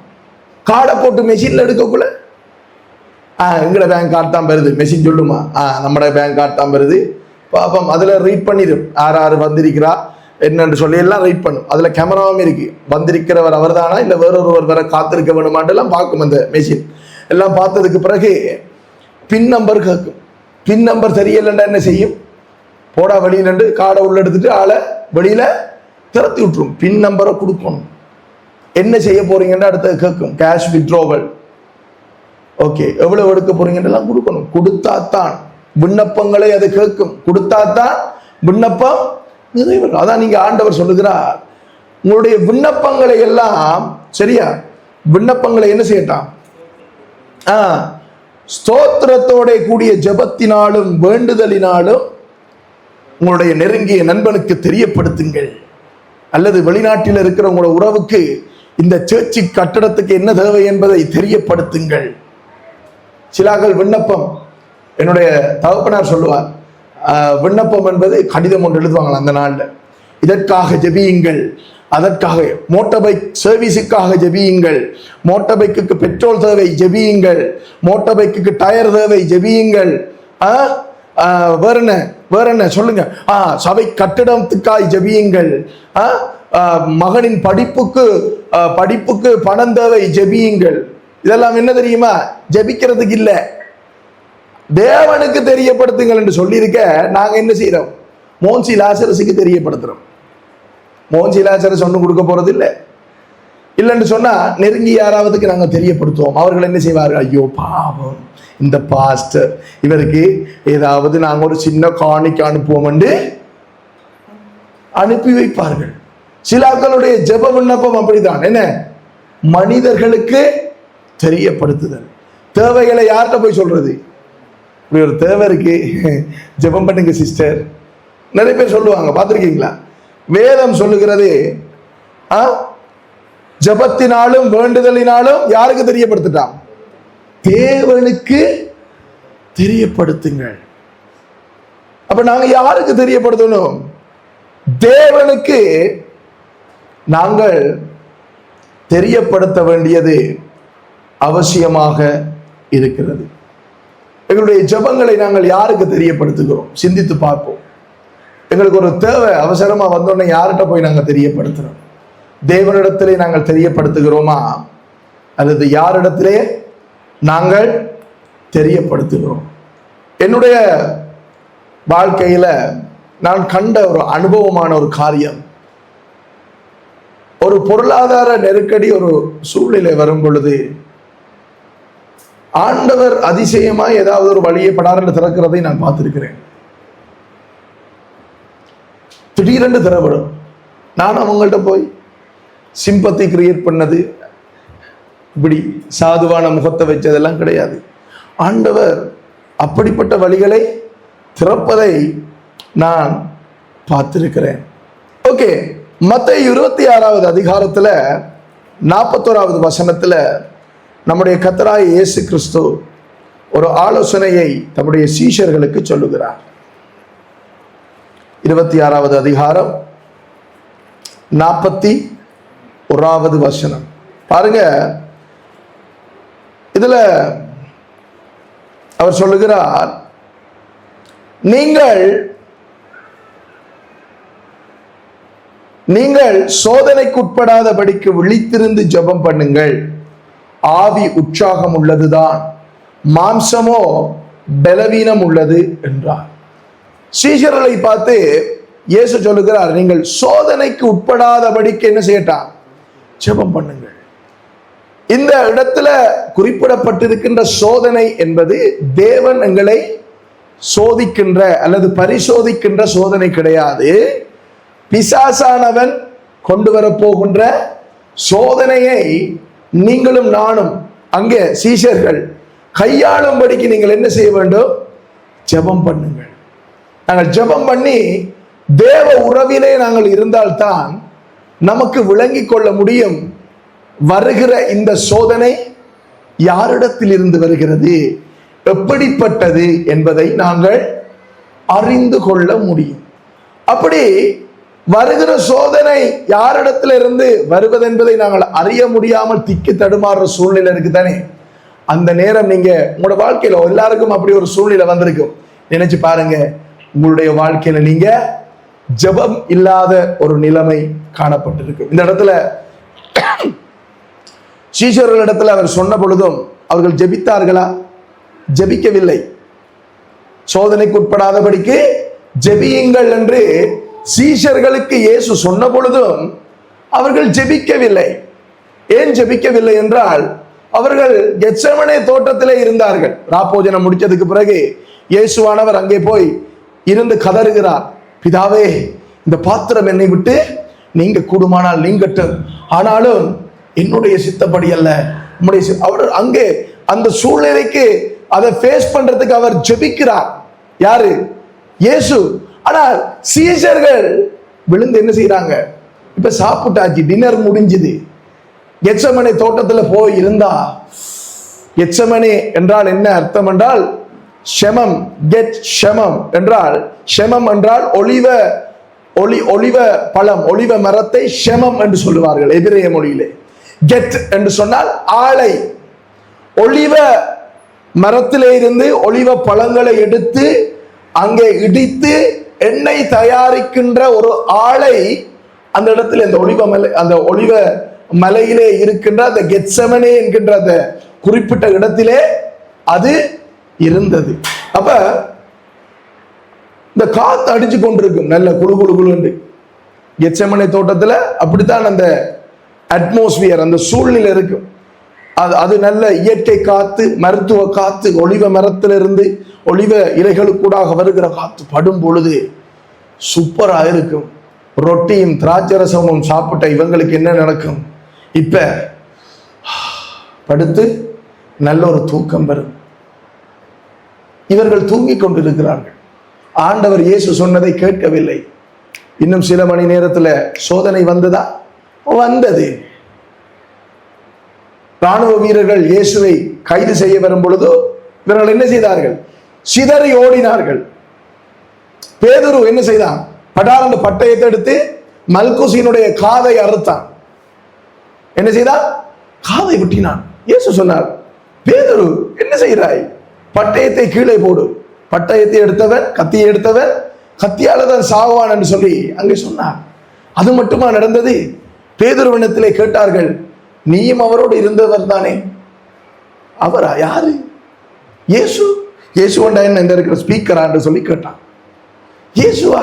கார்டை போட்டு மெஷின்ல எடுக்கக்குள்ள எங்கட பேங்க் கார்டு தான் வருது, மெஷின் சொல்லுமா, நம்மட பேங்க் கார்டு தான் வருது பாப்பம். அதுல ரீட் பண்ணிடும், யார் வந்திருக்கிறா என்னன்னு சொல்லி எல்லாம் ரீட் பண்ணும். அதுல கேமராவும் இருக்கு, வந்திருக்கிறவர் அவர் தானா இல்ல வேறொருவர் வர காத்திருக்க வேணுமான்னு எல்லாம் பார்க்கும் அந்த மெஷின். எல்லாம் பார்த்ததுக்கு பிறகு பின் நம்பர் கேட்கும். பின் நம்பர் தெரியலன்னா என்ன செய்யும்? போடா வெளியில கார்டை உள்ள எடுத்துட்டு ஆளை வெளியில திறத்தி விட்டுரும். பின் நம்பரை கொடுக்கணும். என்ன செய்ய போறீங்கன்னு அடுத்த கேட்கும். கேஷ் வித்ட்ரோவல், ஓகே, எவ்வளவு எடுக்க போறீங்கன்னு எல்லாம் கொடுக்கணும். கொடுத்தாத்தான் விண்ணப்பங்களை அது கேட்கும். கொடுத்தாத்தான் விண்ணப்பம் நிறைவேறும். அதான் நீங்க ஆண்டவர் சொல்லுகிறார், உங்களுடைய விண்ணப்பங்களை எல்லாம் சரியா, விண்ணப்பங்களை என்ன செய்யட்டாம்? ஸ்தோத்திரத்தோட கூடிய ஜெபத்தினாலும் வேண்டுதலினாலும் உங்களுடைய நெருங்கிய நண்பனுக்கு தெரியப்படுத்துங்கள். அல்லது வெளிநாட்டில் இருக்கிற உங்களோட உறவுக்கு இந்த சேர்ச்சி கட்டடத்துக்கு என்ன தேவை என்பதை தெரியப்படுத்துங்கள். சிலாக்கள் விண்ணப்பம், என்னுடைய தகப்பனார் சொல்லுவார், விண்ணப்பம் என்பது கடிதம் ஒன்று எழுதுவாங்க அந்த நாள்ல. இதற்காக ஜெபியுங்கள், அதற்காக மோட்டார் பைக் சர்வீஸுக்காக ஜெபியுங்கள், மோட்டார் பைக்குக்கு பெட்ரோல் தேவை ஜெபியுங்கள், மோட்டார் பைக்குக்கு டயர் தேவை ஜெபியுங்கள், வேற என்ன சொல்லுங்க, சபை கட்டிடத்துக்காய் ஜெபியுங்கள், மகனின் படிப்புக்கு பணம் தேவை ஜெபியுங்கள். இதெல்லாம் என்ன தெரியுமா? ஜெபிக்கிறதுக்கு இல்ல, தேவனுக்கு தெரியப்படுத்துங்கள் என்று சொல்லியிருக்க. நாங்க என்ன செய்யறோம்? மோன்சி லாசரஸுக்கு தெரியப்படுத்துறோம். மோன்சி லாசரஸ் ஒன்றும் கொடுக்க போறது இல்லை. இல்லைன்னு சொன்னா நெருங்கி யாராவதுக்கு நாங்க தெரியப்படுத்துவோம். அவர்கள் என்ன செய்வார்கள்? ஐயோ பாவம் இந்த பாஸ்டர், இவருக்கு ஏதாவது நாங்க ஒரு சின்ன காணிக்கு அனுப்புவோம் என்று அனுப்பி வைப்பார்கள். சிலாக்களுடைய ஜெப விண்ணப்பம் அப்படித்தான். என்ன? மனிதர்களுக்கு தெரியப்படுத்துதல். தேவைகளை யார்கிட்ட போய் சொல்றது? இப்படி ஒரு தேவை இருக்கு, ஜெபம் பண்ணுங்க சிஸ்டர், நிறைய பேர் சொல்லுவாங்க, பார்த்திருக்கீங்களா? வேதம் சொல்லுகிறது, ஜெபத்தினாலும் வேண்டுதலினாலும் யாருக்கு தெரியப்படுத்திட்டான்? தேவனுக்கு தெரியப்படுத்துங்கள். அப்ப நாங்க யாருக்கு தெரியப்படுத்தணும்? தேவனுக்கு நாங்கள் தெரியப்படுத்த வேண்டியது அவசியமாக இருக்கிறது. எங்களுடைய ஜெபங்களை நாங்கள் யாருக்கு தெரியப்படுத்துகிறோம்? சிந்தித்து பார்ப்போம். எங்களுக்கு ஒரு தேவை அவசரமா வந்தோடனே யார்கிட்ட போய் நாங்கள் தெரியப்படுத்துறோம்? தேவனிடத்திலே நாங்கள் தெரியப்படுத்துகிறோமா, அல்லது யாரிடத்திலே நாங்கள் தெரியப்படுத்துகிறோம்? என்னுடைய வாழ்க்கையில நான் கண்ட ஒரு அனுபவமான ஒரு காரியம், ஒரு பொருளாதார நெருக்கடி ஒரு சூழ்நிலை வரும் பொழுது ஆண்டவர் அதிசயமாய் ஏதாவது ஒரு வழியை படாரென்று திறக்கிறதை நான் பார்த்திருக்கிறேன். திடீரென்று திறப்படும். நான் அவங்கள்ட்ட போய் சிம்பத்தி கிரியேட் பண்ணது, இப்படி சாதுவான முகத்தை வச்சதெல்லாம் கிடையாது. ஆண்டவர் அப்படிப்பட்ட வழிகளை திறப்பதை நான் பார்த்திருக்கிறேன். ஓகே, மத்தேயு 26வது அதிகாரத்துல 41வது வசனத்துல நம்முடைய கர்த்தராகிய இயேசு கிறிஸ்து ஒரு ஆலோசனையை தம்முடைய சீஷர்களுக்கு சொல்லுகிறார். 26வது அதிகாரம் 41வது வசனம் பாருங்க. இதுல அவர் சொல்லுகிறார், நீங்கள் சோதனைக்கு உட்படாதபடிக்கு விழித்திருந்து ஜெபம் பண்ணுங்கள். ஆவி உற்சாகம் உள்ளதுதான், மாம்சமோ பலவீனம் உள்ளது என்றார். சீஷர்களை பார்த்து இயேசு சொல்லுகிறார், நீங்கள் சோதனைக்கு உட்படாதபடிக்கு என்ன செய்யட்டாம், ஜெபம் பண்ணுங்கள். இந்த இடத்துல குறிப்பிடப்பட்டிருக்கின்ற சோதனை என்பது தேவன் எங்களை சோதிக்கின்ற அல்லது பரிசோதிக்கின்ற சோதனை கிடையாது. பிசாசானவன் கொண்டு வரப்போகின்ற சோதனையை நீங்களும் நானும் அங்கே சீஷர்கள் கையாளும்படிக்கு நீங்கள் என்ன செய்ய வேண்டும், ஜெபம் பண்ணுங்கள். நாங்கள் ஜெபம் பண்ணி தேவ உறவிலே நாங்கள் இருந்தால்தான் நமக்கு விளங்கிக் கொள்ள முடியும் வருகிற இந்த சோதனை யாரிடத்தில் இருந்து வருகிறது, எப்படிப்பட்டது என்பதை நாங்கள் அறிந்து கொள்ள முடியும். அப்படி வருகிற சோதனை யாரிடத்துல இருந்து வருவது என்பதை நாங்கள் அறிய முடியாமல் திக்கி தடுமாறுற சூழ்நிலை இருக்குதானே, அந்த நேரம் நீங்க உங்களோட வாழ்க்கையில எல்லாருக்கும் அப்படி ஒரு சூழ்நிலை வந்திருக்கும். நினைச்சு பாருங்க, உங்களுடைய வாழ்க்கையில நீங்க ஜெபம் இல்லாத ஒரு நிலைமை காணப்பட்டிருக்கும். இந்த இடத்துல சீஷர்களிடத்தில் அவர் சொன்ன பொழுதும் அவர்கள் ஜெபித்தார்களா? ஜெபிக்கவில்லை. சோதனைக்கு உட்படாதபடிக்கு ஜெபியுங்கள் என்று சீஷர்களுக்கு இயேசு சொன்ன பொழுதும் அவர்கள் ஜெபிக்கவில்லை. ஏன் ஜெபிக்கவில்லை என்றால், அவர்கள் கெத்செமனே தோட்டத்திலே இருந்தார்கள். ராப்போஜனம் முடிச்சதுக்கு பிறகு இயேசுவானவர் அங்கே போய் இருந்து கதறுகிறார், பிதாவே, இந்த பாத்திரம் என்னை விட்டு நீங்க கூடுமானால் நீங்கட்டும், ஆனாலும் என்னுடைய சித்தப்படி அல்ல உம்முடைய. அவர் அங்கே அந்த சூழ்நிலைக்கு அதை ஃபேஸ் பண்றதுக்கு அவர் ஜெபிக்கிறார். யாரு? இயேசு. ஆனால் சீஷர்கள் விழுந்து என்ன செய்யறாங்க, இப்ப சாப்பிட்டாச்சு, டின்னர் முடிஞ்சது, கெத்செமனே தோட்டத்துல போய் இருந்தா. கெத்செமனே என்றால் என்ன அர்த்தம் என்றால், ஷெமம், கெட் ஷெமம் என்றால், ஷெமம் என்றால் ஒலிவ பழம், ஒலிவ மரத்தை ஷெமம் என்று சொல்லுவார்கள் எபிரேய மொழியிலே. கெட் என்று சொன்னால் ஆளை. ஒலிவ மரத்திலே இருந்து ஒலிவ பழங்களை எடுத்து அங்கே இடித்து எண்ணெய் தயாரிக்கின்ற ஒரு ஆளை அந்த இடத்துல இந்த ஒலிவ மலையிலே இருக்கின்ற அந்த கெத்செமனே என்கின்ற அந்த குறிப்பிட்ட இடத்திலே அது இருந்தது. அப்ப இந்த காத்து அடிச்சு கொண்டிருக்கும், நல்ல குழு குழு குழு. கெத்செமனே தோட்டத்துல அப்படித்தான் அந்த அட்மாஸ்பியர், அந்த சூழ்நிலை இருக்கும். அது நல்ல இயற்கை காத்து, மருத்துவ காத்து, ஒலிவ மரத்திலிருந்து ஒலிவ இலைகளுக்கூடாக வருகிற காத்து படும் பொழுது சூப்பரா இருக்கும். ரொட்டியும் திராட்சரசமும் சாப்பிட்ட இவங்களுக்கு என்ன நடக்கும், இப்ப படுத்து நல்ல ஒரு தூக்கம் வரும். இவர்கள் தூங்கிக் கொண்டிருக்கிறார்கள். ஆண்டவர் இயேசு சொன்னதை கேட்கவில்லை. இன்னும் சில மணி நேரத்துல சோதனை வந்ததா? வந்தது. ராணுவ வீரர்கள் இயேசுவை கைது செய்ய வரும் பொழுது இவர்கள் என்ன செய்தார்கள்? சிதறி ஓடினார்கள். பேதுரு என்ன செய்தான்? படாரண்டு பட்டயத்தை எடுத்து மல்குசினுடைய காதை அறுத்தான். என்ன செய்தான்? காதை வெட்டினான். இயேசு சொன்னார், பேதுரு என்ன செய்கிறாய்? பட்டயத்தை கீழே போடு. பட்டயத்தை எடுத்தவன், கத்தியை எடுத்தவன் கத்தியால தான் சாவான் என்று சொல்லி அங்கே சொன்னார். அது மட்டுமா நடந்தது? பேதுருவினத்திலே கேட்டார்கள், நீயும் அவரோடு இருந்தவர் தானே? அவரா? யாரு? இயேசு. இயேசு கொண்டா என்ன இந்த இருக்கிற ஸ்பீக்கரா என்று சொல்லி கேட்டான். இயேசுவா?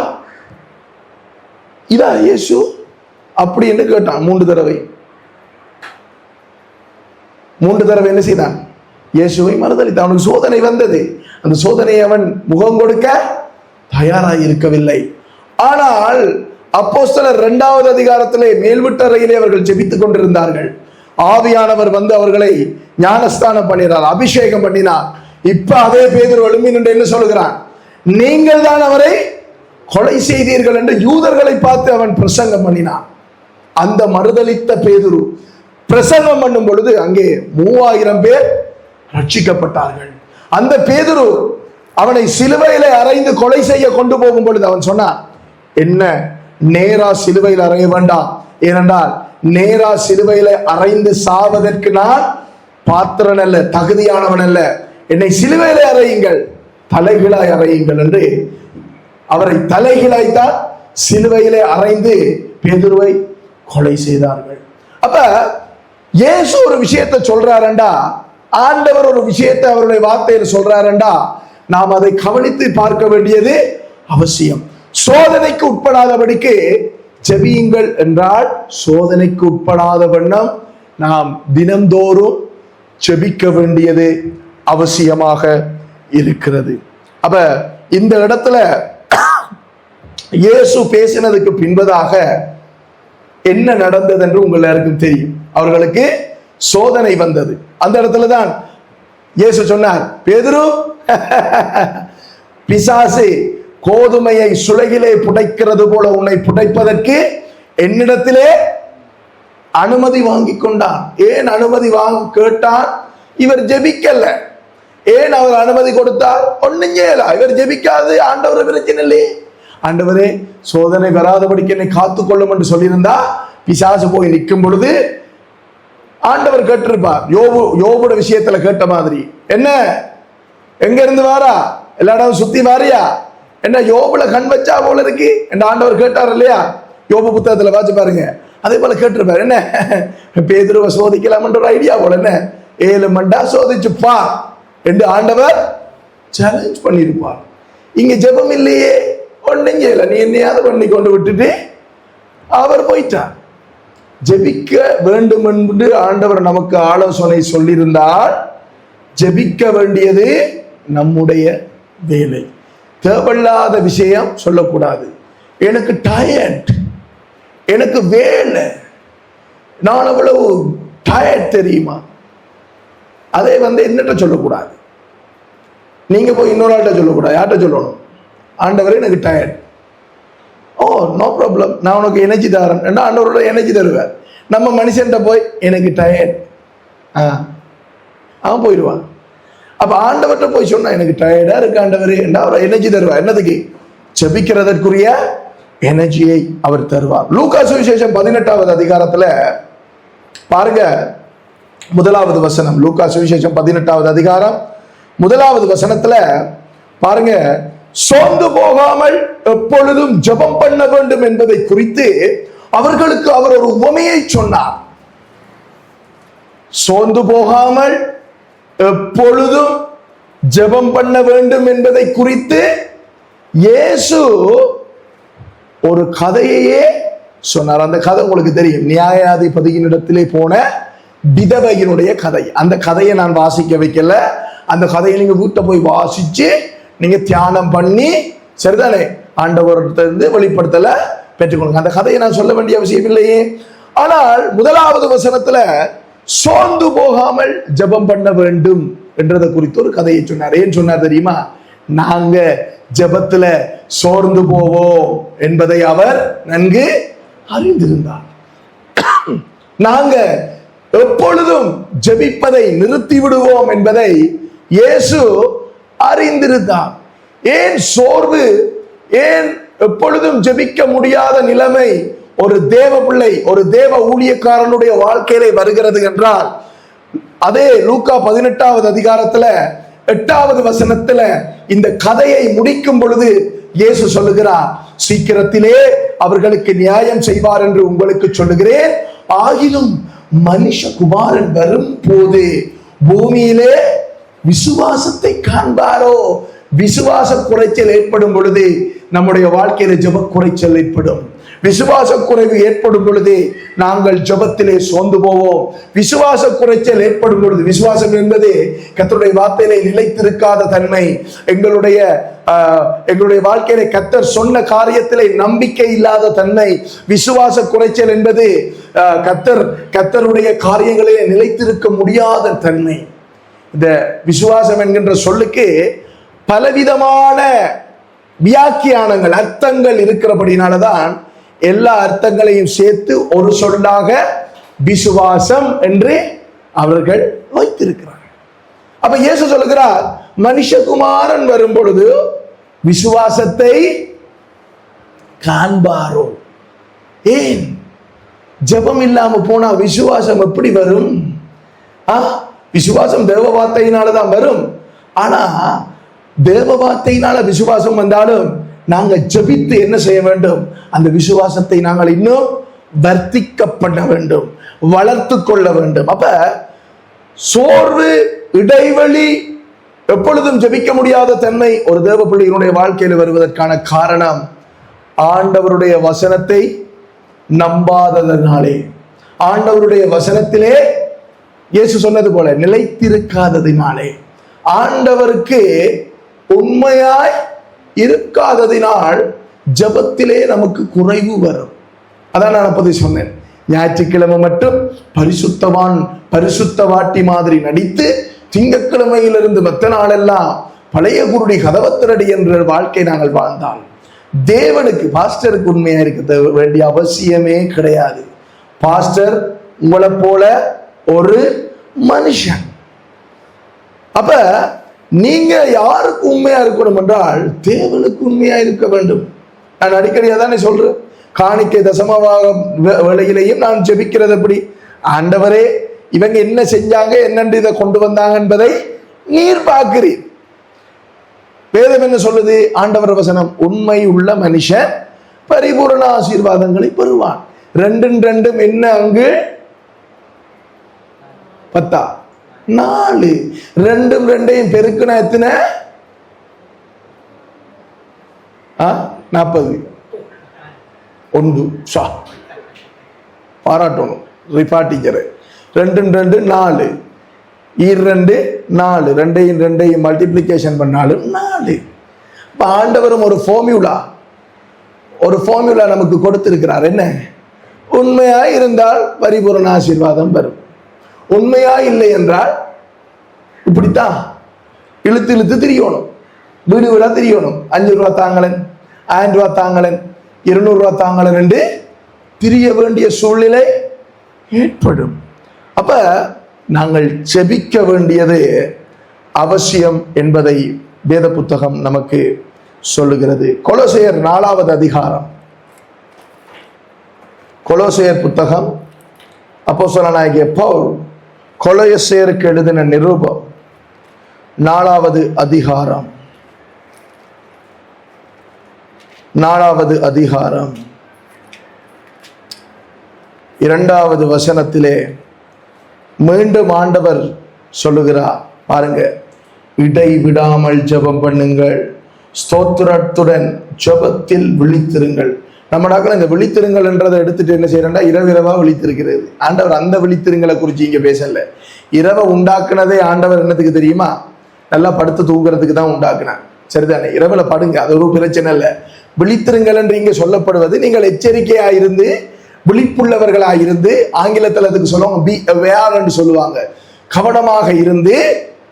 இதா இயேசு அப்படி என்று கேட்டான். 3 தடவை என்ன செய்தான்? இயேசுவை மறுதலித்தான். அவனுக்கு சோதனை வந்தது. அந்த சோதனையை அவன் முகம் கொடுக்க தயாராக இருக்கவில்லை. ஆனால் அப்போஸ்தலர் 2வது அதிகாரத்திலே மேல்விட்டறையிலே அவர்கள் ஜெபித்துக் கொண்டிருந்தார்கள். ஆவியானவர் வந்து அவர்களை ஞானஸ்தானம் பண்ணினார், அபிஷேகம் பண்ணினார். இப்ப அதே பேதுரு எழும்பி நின்று என்ன சொல்கிறான்? நீங்கள் தான் அவரை கொலை செய்தீர்கள் என்று யூதர்களை பார்த்து அவன் பிரசங்கம் பண்ணினான். அந்த மறுதலித்த பேதுரு பிரசங்கம் பண்ணும் பொழுது அங்கே 3000 பேர் ரட்சிக்கப்பட்டார்கள். அந்த பேதுரு அவனை சிலுவையிலே அறைந்து கொலை செய்ய கொண்டு போகும் பொழுது அவன் சொன்னான், என்ன நேரா சிலுவையில் அறைய வேண்டாம், ஏனென்றால் நேரா சிலுவையில அறைந்து சாவதற்கு நான் பாத்திரன் அல்ல, தகுதியானவன் அல்ல, என்னை சிலுவையிலே அறையுங்கள், தலைகீழாய் அறையுங்கள் என்று அவரை தலைகீழாய்த்தான் சிலுவையிலே அறைந்து பேதுருவை கொலை செய்தார்கள். அப்ப இயேசு ஒரு விஷயத்தை சொல்றாருண்டா, ஆண்டவர் ஒரு விஷயத்தை அவருடைய வார்த்தையில் சொல்றாருண்டா, நாம் அதை கவனித்து பார்க்க வேண்டியது அவசியம். சோதனைக்கு உட்படாதபடிக்கு ஜெபியுங்கள் என்றால் சோதனைக்கு உட்படாத வண்ணம் நாம் தினந்தோறும் ஜெபிக்க வேண்டியது அவசியமாக இருக்கிறது. அப்ப இந்த இடத்துல இயேசு பேசினதுக்கு பின்பதாக என்ன நடந்தது என்று உங்கள் எல்லாருக்கும் தெரியும். அவர்களுக்கு சோதனை வந்தது. அந்த இடத்துல தான் இயேசு சொன்னார், பேதுரு, பிசாசு கோதுமையை சுளையிலே புடைக்கிறது போல உன்னை புடைப்பதற்கு என்னிடத்திலே அனுமதி வாங்கி கொண்டான். ஏன் அனுமதி வாங்க கேட்டான்? இவர் ஜெபிக்கல. ஏன் அவர் அனுமதி கொடுத்தார்? ஒன்னும் செய்யல. இவர் ஜெபிக்காது. ஆண்டவர் பிரச்சனை இல்லையே. ஆண்டவரே, சோதனை வராதபடிக்கு என்னை காத்துக்கொள்ளும் என்று சொல்லியிருந்தா பிசாசு போய் நிற்கும் பொழுது ஆண்டவர் கேட்டிருப்பார். யோபுட விஷயத்துல கேட்ட மாதிரி, என்ன எங்க இருந்து வாரா, எல்லா இடம் சுத்தி வாரியா, என்ன யோபுல கண் வச்சா போல இருக்கு என்று ஆண்டவர் கேட்டார் இல்லையா? யோபு புத்தகத்துல வாச்சு பாருங்க. அதே போல கேட்டிருப்பார், என்ன பேதுருவை சோதிக்கலாம் என்ற ஒரு ஐடியா போல, என்ன 7 மண்டா சோதிச்சு பா என்று ஆண்டவர் சேலஞ்ச் பண்ணியிருப்பார். இங்க ஜெபம் இல்லையே, ஒன்றும் செய்யல, நீ என்னையாவது பண்ணி கொண்டு விட்டுட்டு அவர் போயிட்டார். ஜெபிக்க வேண்டும் என்று ஆண்டவர் நமக்கு ஆலோசனை சொல்லியிருந்தால் ஜெபிக்க வேண்டியது நம்முடைய வேலை. தேவையில்லாத விஷயம் சொல்லக்கூடாது. எனக்கு டயர்ட், எனக்கு வேலை, நான் அவ்வளவு டயர்ட் தெரியுமா, அதை என்னட்ட சொல்லக்கூடாது. நீங்க போய் இன்னொரு ஆள்கிட்ட சொல்லக்கூடாது. யார்கிட்ட சொல்லணும்? ஆண்டவரே எனக்கு டயர்ட். ஓ, நோ ப்ராப்ளம், நான் உனக்கு எனர்ஜி தரேன் என்ன ஆண்டவரோட எனர்ஜி தருவார். நம்ம மனுஷன்ட்ட போய் எனக்கு டயர்ட், அவன் போயிடுவான். அப்ப ஆண்டவர்கிட்ட போய் சொன்னா எனக்கு டயர்டா இருக்கு ஆண்டவரே, அவர் எனர்ஜி தருவார். என்னதுக்கு? ஜெபிக்கிறதற்குரிய எனர்ஜியை அவர் தருவார். லூக்கா சுவிசேஷம் 18வது அதிகாரத்துல பாருங்க, 1வது வசனம். லூக்கா சுவிசேஷம் 18வது அதிகாரம் 1வது வசனத்துல பாருங்க, சோர்ந்து போகாமல் எப்பொழுதும் ஜெபம் பண்ண வேண்டும் என்பதை குறித்து அவர்களுக்கு அவர் ஒரு உவமையை சொன்னார். சோர்ந்து போகாமல் எப்பொழுதும் ஜெபம் பண்ண வேண்டும் என்பதை குறித்து இயேசு ஒரு கதையையே சொன்னார். அந்த கதை உங்களுக்கு தெரியும், நியாயாதிபதியினிடத்திலே போன விதவையினுடைய கதை. அந்த கதையை நான் வாசிக்க வைக்கல. அந்த கதையை நீங்க வீட்டை போய் வாசிச்சு நீங்க தியானம் பண்ணி, சரிதானே, ஆண்டவர்கிட்ட வெளிப்படுத்தல பெற்றுக்கொள்ளுங்க. அந்த கதையை நான் சொல்ல வேண்டிய அவசியம் இல்லையே. ஆனால் 1வது வசனத்துல சோர்ந்து போகாமல் ஜெபம் பண்ண வேண்டும் என்றதை குறித்து ஒரு கதையை சொன்னார். ஏன் சொன்னார் தெரியுமா? நாங்க ஜெபத்துல சோர்ந்து போவோம் என்பதை அவர் நன்கு அறிந்திருந்தார். நாங்க எப்பொழுதும் ஜெபிப்பதை நிறுத்தி விடுவோம் என்பதை இயேசு அறிந்திருந்தார். ஏன் சோர்வு, ஏன் எப்பொழுதும் ஜெபிக்க முடியாத நிலைமை ஒரு தேவ பிள்ளை, ஒரு தேவ ஊழியக்காரனுடைய வாழ்க்கையிலே வருகிறது என்றால், அதே லூக்கா 18வது அதிகாரத்துல 8வது வசனத்துல இந்த கதையை முடிக்கும் பொழுது இயேசு சொல்லுகிறார், சீக்கிரத்திலே அவர்களுக்கு நியாயம் செய்வார் என்று உங்களுக்கு சொல்லுகிறேன். ஆகிலும் மனுஷகுமாரன் வரும் போது பூமியிலே விசுவாசத்தை காண்பாரோ? விசுவாச குறைச்சல் ஏற்படும் பொழுது நம்முடைய வாழ்க்கையில ஜெப குறைச்சல் ஏற்படும். விசுவாச குறைவு ஏற்படும் பொழுது நாங்கள் ஜெபத்திலே சோர்ந்து போவோம். விசுவாச குறைச்சல் ஏற்படும் பொழுது, விசுவாசம் என்பது கர்த்தருடைய வார்த்தையிலே நிலைத்திருக்காத தன்மை. எங்களுடைய வாழ்க்கையில கர்த்தர் சொன்ன காரியத்திலே நம்பிக்கை இல்லாத தன்மை. விசுவாச குறைச்சல் என்பது கர்த்தருடைய காரியங்களிலே நிலைத்திருக்க முடியாத தன்மை. இந்த விசுவாசம் என்கின்ற சொல்லுக்கு பலவிதமான வியாக்கியானங்கள், அர்த்தங்கள் இருக்கிறபடினாலதான் எல்லா அர்த்தங்களையும் சேர்த்து ஒரு சொல்லாக விசுவாசம் என்று அவர்கள் வைத்திருக்கிறார்கள். அப்ப இயேசு சொல்லுகிறார், மனுஷகுமாரன் வரும் பொழுது விசுவாசத்தை காண்பாரோ? ஏன் ஜெபம் இல்லாம போனா விசுவாசம் எப்படி வரும்? விசுவாசம் தேவ வார்த்தையினாலதான் வரும். ஆனா தேவ வார்த்தையினால விசுவாசம் வந்தாலும் நாங்க ஜெபித்து என்ன செய்ய வேண்டும்? அந்த விசுவாசத்தை நாங்கள் இன்னும் வர்த்திக்கப்பட வேண்டும், வளர்த்து கொள்ள வேண்டும். அப்ப சோர்வு, இடைவெளி எப்பொழுதும் ஜெபிக்க முடியாத தன்மை ஒரு தேவ பிள்ளையினுடைய வாழ்க்கையில் வருவதற்கான காரணம் ஆண்டவருடைய வசனத்தை நம்பாததனாலே, ஆண்டவருடைய வசனத்திலே இயேசு சொன்னது போல நிலைத்திருக்காததினாலே, ஆண்டவருக்கு உண்மையாய் இருக்காததினால் ஜெபத்திலே நமக்கு குறைவு வரும். அதான் நான் அப்போது சொன்னேன், ஞாயிற்றுக்கிழமை மட்டும் பரிசுத்தவான் பரிசுத்தவாட்டி மாதிரி நடித்து திங்கட்கிழமையிலிருந்து மற்ற நாளெல்லாம் பழைய குருடி கதவத்திரடி என்ற வாழ்க்கை நாங்கள் வாழ்ந்தால் தேவனுக்கு பாஸ்டருக்கு உண்மையா இருக்க வேண்டிய அவசியமே கிடையாது. பாஸ்டர் உங்களை போல ஒரு மனுஷன். அப்ப நீங்க யாருக்கு உண்மையா இருக்கணும் என்றால் தேவனுக்கு உண்மையா இருக்க வேண்டும். நான் அடிக்கடியா தானே சொல்றேன், காணிக்கை தசமமாக வேளையிலையும் நான் ஜெபிக்கிறது எப்படி, ஆண்டவரே இவங்க என்ன செஞ்சாங்க, என்னென்று இதை கொண்டு வந்தாங்க என்பதை நீர் பார்க்கிறீர். வேதம் என்ன சொல்லுது? ஆண்டவர் வசனம், உண்மை உள்ள மனுஷன் பரிபூரண ஆசீர்வாதங்களை பெறுவான். ரெண்டும் ரெண்டும் என்ன அங்கு 10 4, ரெண்டும் ரெண்டையும் பெருக்குனா எத்தனை? 40. ஒன்று பாராட்டணும் ரிபாட்டிக்கிற. 2 2 4, 2 4, ரெண்டையும் ரெண்டையும் மல்டிப்ளிகேஷன் பண்ணாலும் 4. இப்ப ஆண்டவரும் ஒரு ஃபார்முலா நமக்கு கொடுத்திருக்கிறார். என்ன? உண்மையாய் இருந்தால் பரிபூரண ஆசீர்வாதம் வரும், உண்மையா இல்லை என்றால் இப்படித்தான் இழுத்து இழுத்து திரியணும், வீடு வீடா திரியணும். 5 ரூபா தாங்களன், 1000 ரூபா தாங்களன், 200 ரூபா தாங்களன் என்று திரிய வேண்டிய சூழ்நிலை ஏற்படும். அப்ப நாங்கள் செபிக்க வேண்டியது அவசியம் என்பதை வேத புத்தகம் நமக்கு சொல்லுகிறது. கொலோசையர் 4வது அதிகாரம், கொலோசையர் புத்தகம் அப்போஸ்தலனாகிய பவுல் கொலோசையருக்கு எழுதின நிருபம் 4வது அதிகாரம், 4வது அதிகாரம் 2வது வசனத்திலே மீண்டும் ஆண்டவர் சொல்லுகிறார் பாருங்க, இடைவிடாமல் ஜெபம் பண்ணுங்கள், ஸ்தோத்திரத்துடன் ஜெபத்தில் விழித்திருங்கள். நம்மடாக்கள் இந்த விழித்திருங்கள் என்றதை எடுத்துட்டு என்ன செய்யறா, இரவிரவா விழித்திருக்கிறது. ஆண்டவர் அந்த விழித்திருங்களை குறித்து இங்க பேசல. இரவை உண்டாக்குனதே ஆண்டவர் என்னத்துக்கு தெரியுமா? நல்லா படுத்து தூங்குறதுக்கு தான் உண்டாக்குனார். சரிதானே? இரவுல படுங்க, அது ஒரு பிரச்சனை இல்லை. விழித்திருங்கள் என்று இங்க சொல்லப்படுவது நீங்கள் எச்சரிக்கையாயிருந்து விழிப்புள்ளவர்களாயிருந்து, ஆங்கிலத்தில் அதுக்கு சொல்லுவாங்க பி அவேர் என்று சொல்லுவாங்க. கவனமாக இருந்து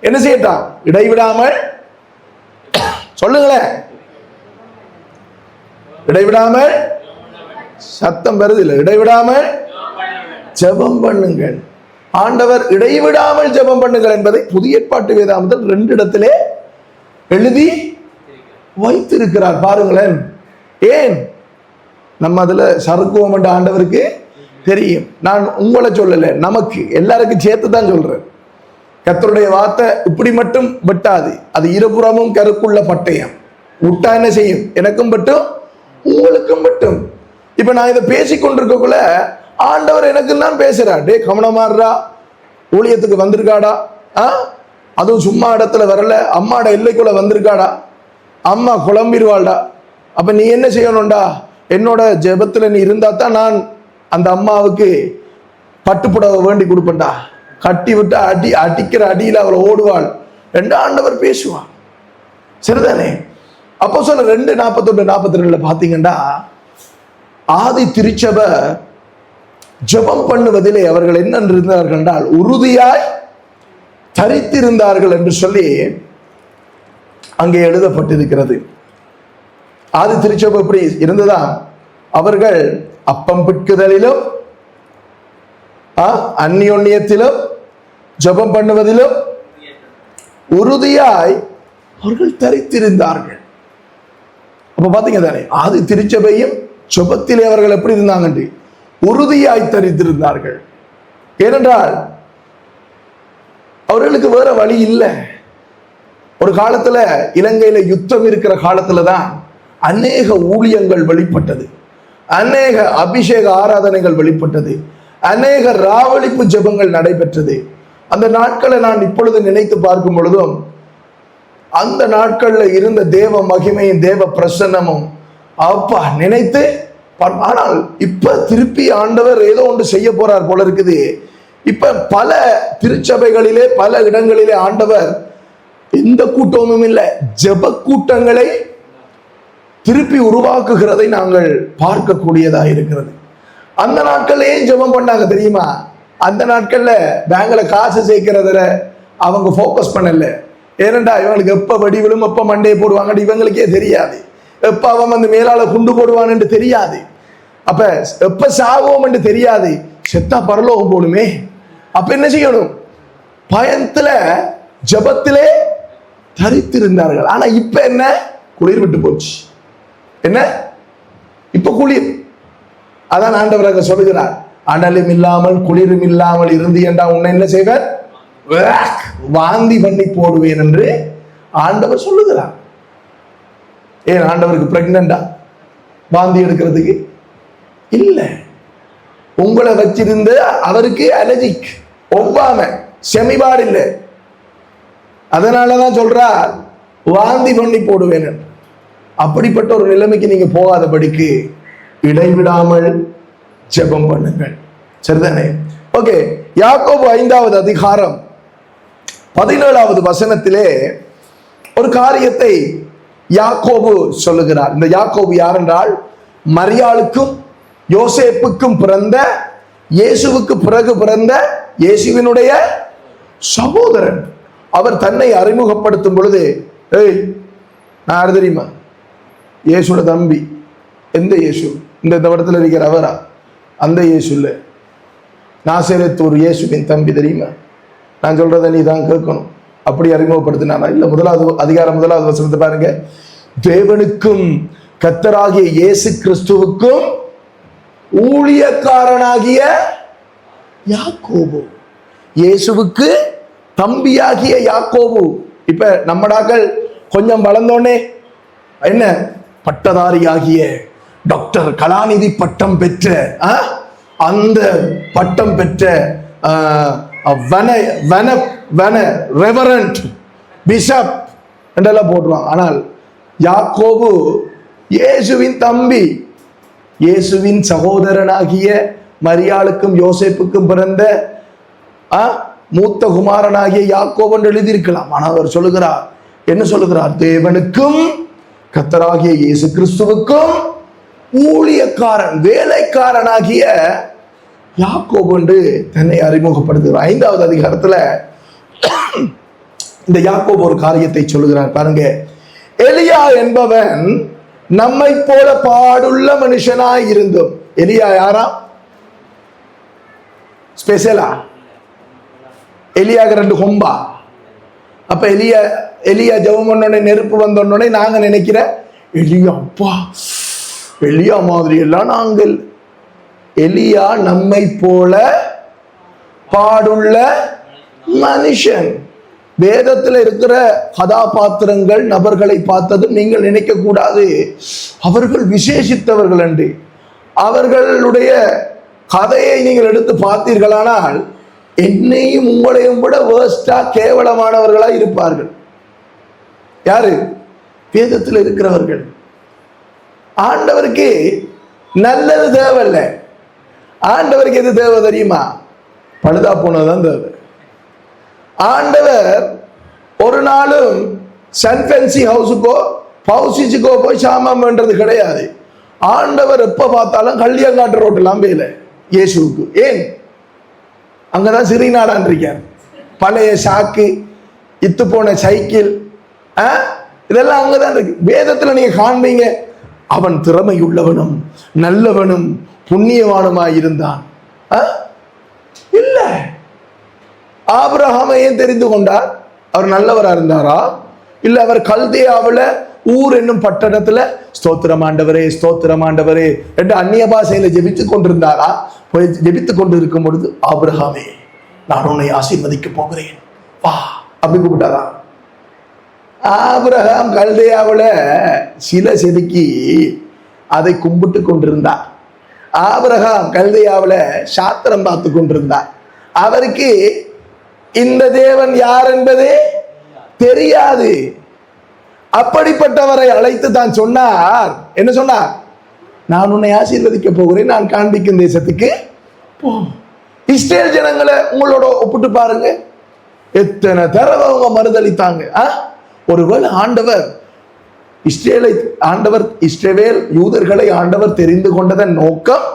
என்ன செய்யட்டான்? இடைவிடாமல் சொல்லுங்களேன், இடைவிடாமல், சத்தம் வருது இல்லை, இடைவிடாமல் ஜெபம் பண்ணுங்கள். ஆண்டவர் இடைவிடாமல் ஜெபம் பண்ணுங்கள் என்பதை புதிய ஏற்பாட்டு வேதாகமத்தில் 2 இடத்திலே எழுதி வைத்திருக்கிறார். பாருங்களேன். ஏன் நம்ம அதுல சறுக்குவோம் என்ற ஆண்டவருக்கு தெரியும். நான் உங்களை சொல்லல, நமக்கு எல்லாருக்கும் சேர்த்து தான் சொல்றேன். கர்த்தருடைய வார்த்தை இப்படி மட்டும் வெட்டாது, அது இருபுறமும் கருக்குள்ள பட்டயம். விட்டா என்ன செய்யும்? எனக்கும் பட்டும் உங்களுக்கும் பட்டும். இப்ப நான் இதை பேசிக்கொண்டிருக்கக்குள்ள ஆண்டவர் எனக்கு தான் பேசுறா, டே கவனமாடுறா, ஊழியத்துக்கு வந்திருக்காடா, அதுவும் சும்மா இடத்துல வரல, அம்மாட எல்லைக்குள்ள வந்திருக்காடா, அம்மா குழம்பிடுவாள்டா. அப்ப நீ என்ன செய்யணும்டா? என்னோட ஜெபத்துல நீ இருந்தா தான் நான் அந்த அம்மாவுக்கு பட்டுப்புடவை வேண்டி கொடுப்பேன்டா, கட்டி விட்டு அடிக்கிற அடியில் அவளை ஓடுவாள் என்று ஆண்டவர் பேசுவான். சரிதானே? அப்போ சொல்ல 2:41-42 பாத்தீங்கன்னா, ஆதி திருச்சபை ஜெபம் பண்ணுவதிலே அவர்கள் என்ன இருந்தார்கள் என்றால் உறுதியாய் தரித்திருந்தார்கள் என்று சொல்லி அங்கே எழுதப்பட்டிருக்கிறது. ஆதி திருச்சபை எப்படி இருந்ததா? அவர்கள் அப்பம் பிட்குதலிலும் அந்நியோன்யத்திலும் ஜெபம் பண்ணுவதிலும் உறுதியாய் அவர்கள் தரித்திருந்தார்கள். அப்ப பாத்தீங்க தானே, ஆதி திருச்சபையும் ஜெபத்திலே அவர்கள் எப்படி இருந்தாங்க? உறுதியாய் தரித்திருந்தார்கள். ஏனென்றால் அவர்களுக்கு வேற வழி இல்லை. ஒரு காலத்துல இலங்கையில யுத்தம் இருக்கிற காலத்துலதான் அநேக ஊழியங்கள் வெளிப்பட்டது, அநேக அபிஷேக ஆராதனைகள் வெளிப்பட்டது, அநேக ராவளிப்பு ஜெபங்கள் நடைபெற்றது. அந்த நாட்களை நான் இப்பொழுது நினைத்து பார்க்கும் பொழுதும் அந்த நாட்கள்ல இருந்த தேவ மகிமையும் தேவ பிரசன்னமும் அப்பா நினைத்து. ஆனால் இப்ப திருப்பி ஆண்டவர் ஏதோ ஒன்று செய்ய போறார் போல இருக்குது. இப்ப பல திருச்சபைகளிலே பல இடங்களிலே ஆண்டவர் எந்த கூட்டமும் இல்லை, ஜெப கூட்டங்களை திருப்பி உருவாக்குகிறதை நாங்கள் பார்க்கக்கூடியதாக இருக்கிறது. அந்த நாட்கள்ல ஏன் ஜெபம் பண்ணாங்க தெரியுமா? அந்த நாட்கள்ல பேங்க்ல காசு சேர்க்கிறதுல அவங்க போக்கஸ் பண்ணல. ஏனண்டா இவங்களுக்கு எப்ப வடி விழும், எப்ப மண்டையை போடுவாங்க இவங்களுக்கே தெரியாது. எப்ப அவன் வந்து மேலால குண்டு போடுவான்னு தெரியாது. அப்ப எப்ப சாகுவோம் என்று தெரியாது. செத்தா பரலோகம் போடுமே. அப்ப என்ன செய்யணும்? பயத்துல ஜபத்திலே தரித்திருந்தார்கள். ஆனா இப்ப என்ன? குளிர் விட்டு போச்சு. என்ன இப்ப குளிர். அதான் ஆண்டவராக சொல்லுகிறார், அனலும் இல்லாமல் குளிரும் இல்லாமல் இருந்து என்றா உன்னை என்ன செய்வேன்? வாந்தி பண்ணி போடுவேன் என்று ஆண்டவர் சொல்லுகிறார். ஏன் ஆண்டவருக்கு பிரெக்னண்டா வாந்தி எடுக்கிறதுக்கு இல்ல. உங்களை வச்சிருந்து அவருக்கு அலர்ஜிக், ஒவ்வாம செமிபாடு இல்லை. அதனாலதான் சொல்றார் வாந்தி பண்ணி போடுவேன். அப்படிப்பட்ட ஒரு நிலைமைக்கு நீங்க போகாதபடிக்கு இடைவிடாமல் ஜெபம் பண்ணுங்கள். சரிதானே? ஓகே, யாக்கோபு 5வது அதிகாரம் 17வது வசனத்திலே ஒரு காரியத்தை யாக்கோபு சொல்லுகிறார். இந்த யாக்கோபு யார் என்றால், மரியாளுக்கும் யோசேப்புக்கும் பிறந்த, இயேசுவுக்கு பிறகு பிறந்த இயேசுவினுடைய சகோதரன். அவர் தன்னை அறிமுகப்படுத்தும் பொழுது, ஏய் நான் யார் தெரியுமா? இயேசுட தம்பி. எந்த இயேசு? இந்த இடத்துல இருக்கிற அவரா? அந்த இயேசு இல்ல, நாசரேத்தூர் இயேசுவின் தம்பி தெரியுமா? நான் சொல்றதை நீ தான் கேட்கணும். அப்படி அறிமுகப்படுத்தினாரா? இல்ல. 1வது அதிகாரம் 1வது வசனத்தை பாருங்க. தேவனுக்கும் கர்த்தராகிய இயேசு கிறிஸ்துவுக்கும் ஊழியக்காரனாகிய யாக்கோபு. இயேசுவுக்கு தம்பியாகிய யாக்கோபு. இப்ப நம்மடாக்கள் கொஞ்சம் வளர்ந்தோன்னே என்ன, பட்டதாரியாகிய டாக்டர் கலாநிதி பட்டம் பெற்ற, அந்த பட்டம் பெற்ற ரெவரண்ட் பிஷப் என்றெல்லாம் போட்டுருவாங்க. ஆனால் யாக்கோபு இயேசுவின் தம்பி, இயேசுவின் சகோதரனாகிய மரியாளுக்கும் யோசேப்புக்கும் பிறந்த மூத்த குமாரனாகிய யாக்கோபு என்று எழுதியிருக்கலாம். ஆனால் அவர் சொல்லுகிறார், என்ன சொல்லுகிறார்? தேவனுக்கும் கர்த்தராகிய இயேசு கிறிஸ்துவுக்கும் ஊழியக்காரன், வேலைக்காரனாகிய யாக்கோபு என்று தன்னை அறிமுகப்படுத்துகிறார். 5வது அதிகாரத்துல இந்த யாக்கோபு ஒரு காரியத்தை சொல்லுகிறார் பாருங்க. எலியா என்பவன் நம்மை போல பாடுள்ள மனுஷனாய் இருந்தும். எலியா யாரா? ஸ்பெஷலா? எலியாக 2 கொம்பா? அப்ப எலியா ஜெபம் பண்ணோடனே நெருப்பு வந்தோடனே நாங்க நினைக்கிற எலியா, அப்பா எலியா மாதிரி எல்லாம் நாங்கள். எலியா நம்மை போல பாடுள்ள மனுஷன். வேதத்தில் இருக்கிற கதாபாத்திரங்கள் நபர்களை பார்த்ததும் நீங்கள் நினைக்க கூடாது அவர்கள் விசேஷித்தவர்கள் என்று. அவர்களுடைய கதையை நீங்கள் எடுத்து பார்த்தீர்களானால் என்னையும் உங்களையும் விட வேர்ஸ்டா கேவலமானவர்களா இருப்பார்கள். யாரு? வேதத்தில் இருக்கிறவர்கள். ஆண்டவருக்கு நல்லது தேவையில்ல. ஆண்டவருக்கு எது தேவை தெரியுமா? பழுதா போனதுதான் தேவை. ஆண்டவர் ஒரு நாளும் சன்ஃபென்சி ஹவுஸுக்கோ பவுசிச்சுக்கோ போய் சாமான் பண்றது கிடையாது. ஆண்டவர் எப்ப பார்த்தாலும் கள்ளியங்காட்டு ரோட்டெல்லாம் போயில இயேசுவுக்கு. ஏன்? அங்கதான் சிறிநாடான் இருக்கார். பழைய சாக்கு, இத்து போன சைக்கிள், இதெல்லாம் அங்கதான் இருக்கு. வேதத்துல நீங்க காண்பீங்க, அவன் திறமை உள்ளவனும் நல்லவனும் புண்ணியவானுமாய் இருந்தான். இல்ல. ஆபிரகாமை ஏன் தெரிந்து கொண்டார்? அவர் நல்லவரா இருந்தாரா? இல்ல அவர் கல்தேயாவுல ஊர் என்னும் பட்டணத்துல ஸ்தோத்திரம் ஆண்டவரே ஸ்தோத்திரம் ஆண்டவரே என்று அந்நிய பாஷையில ஜெபித்துக் கொண்டிருந்தாரா? போய் ஜெபித்துக் கொண்டு இருக்கும் பொழுது, ஆபிரகாமே நான் உன்னை ஆசீர்வதிக்க போகிறேன் வா அப்படி கூப்பிட்டாரா? ஆபிரகாம் கல்தேயாவுல சிலை செதுக்கி அதை கும்பிட்டு கொண்டிருந்தார். ஆபிரகாம் கல்தேயாவுல சாத்திரம் பார்த்து கொண்டிருந்தார். அவருக்கு இந்த தேவன் யார் என்பதே தெரியாது. அப்படிப்பட்டவரை அழைத்து தான் சொன்னார். என்ன சொன்னார்? நான் உன்னை ஆசீர்வதிக்க போகிறேன், நான் காண்பிக்கும் தேசத்துக்கு போ. இஸ்ரேல் ஜனங்களை உங்களோட ஒப்பிட்டு பாருங்க, எத்தனை தடவை அவங்க மறுதளித்தாங்க. ஒருவேளை இஸ்ரவேல் யூதர்களை ஆண்டவர் தெரிந்து கொண்டதன் நோக்கம்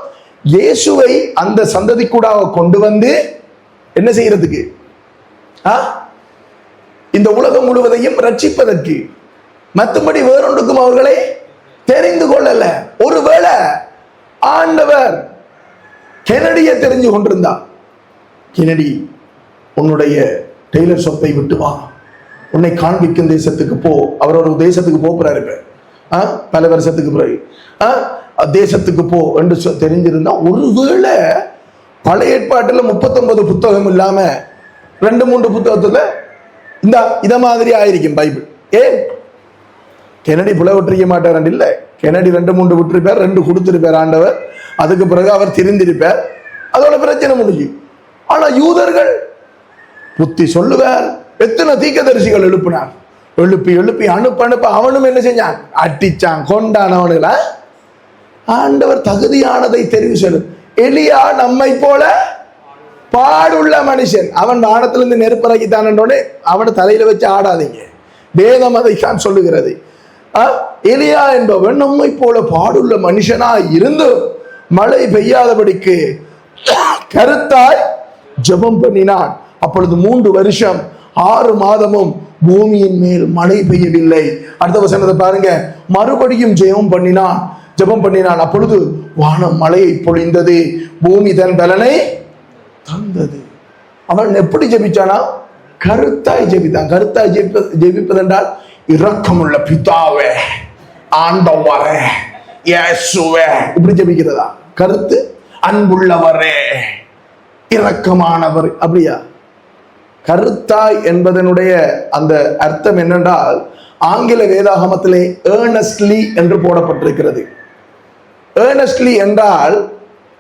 இயேசுவை அந்த சந்ததிக்கூடாக கொண்டு வந்து என்ன செய்யறதுக்கு? இந்த உலகம் முழுவதையும் ரட்சிப்பதற்கு, மற்றபடி வேறொன்றுக்கும் அவர்களை தெரிந்து கொள்ளல. ஒருவேளை ஆண்டவர் கெனடியை தெரிஞ்சு கொண்டிருந்தா, கெனடி உன்னுடைய டெய்லர் ஷாப்பை விட்டு வா, உன்னை காண்பிக்கும் தேசத்துக்கு போ. அவர் ஒரு தேசத்துக்கு போறாரு பல வருஷத்துக்கு பிறகு, தேசத்துக்கு போ என்று தெரிஞ்சிருந்தா, ஒருவேளை பழைய ஏற்பாட்டுல 39 புத்தகம் இல்லாம 2-3 புத்தகத்துல இத மாதிரி ஆயிருக்கும் பைபிள். ஏன் கெனடி புல விட்டுருக்க மாட்டார் இல்ல, கெனடி 2-3 விட்டுருப்பார், 2 கொடுத்திருப்பார் ஆண்டவர். அதுக்கு பிறகு அவர் திருந்திருப்பார், அதோட பிரச்சனை முடிஞ்சு. ஆனா யூதர்கள் புத்தி சொல்லுவார். எத்தனை தீர்க்கதரிசிகள் எழுப்பினார், எழுப்பி அனுப்ப அவனும் என்ன செஞ்சான்? அட்டிச்சான், கொண்டான் அவனுங்களா. ஆண்டவர் தகுதியானதை தெரிவு செய்யும். எலியா நம்மை போல பாடுள்ள மனுஷன். அவன் வானத்திலிருந்து நெருப்பறக்கித்தான், அவனை தலையில வச்சு ஆடாதீங்க, வேதம் அதை தான் சொல்லுகிறது. எலியா என்பவன் நம்மை போல பாடுள்ள மனுஷனாய் இருந்து மழை பெய்யாதபடிக்கு கருத்தாய் ஜெபம் பண்ணினான். அப்பொழுது 3 வருஷம் 6 மாதமும் பூமியின் மேல் மழை பெய்யவில்லை. அடுத்த வசனத்தை பாருங்க. மறுபடியும் ஜெபம் பண்ணினான். அப்பொழுது வானம் மழையை பொழிந்தது, பூமி தன் பலனை தந்தது. அவன் எப்படி ஜெபிச்சானா? கருத்தாய் ஜெபித்தான். கருத்தாய் ஜெபிப்பதென்றால் இரக்கமுள்ள பிதாவே, ஆண்டவரே, இயேசுவே, இப்படி ஜெபிக்கிறதா? கருத்து அன்புள்ளவரே, இரக்கமானவர், அப்படியா? கருத்தாய் என்பதனுடைய அந்த அர்த்தம் என்னென்றால், ஆங்கில வேதாகமத்திலே ஏர்னஸ்ட்லி என்று போடப்பட்டிருக்கிறது. ஏர்னஸ்ட்லி என்றால்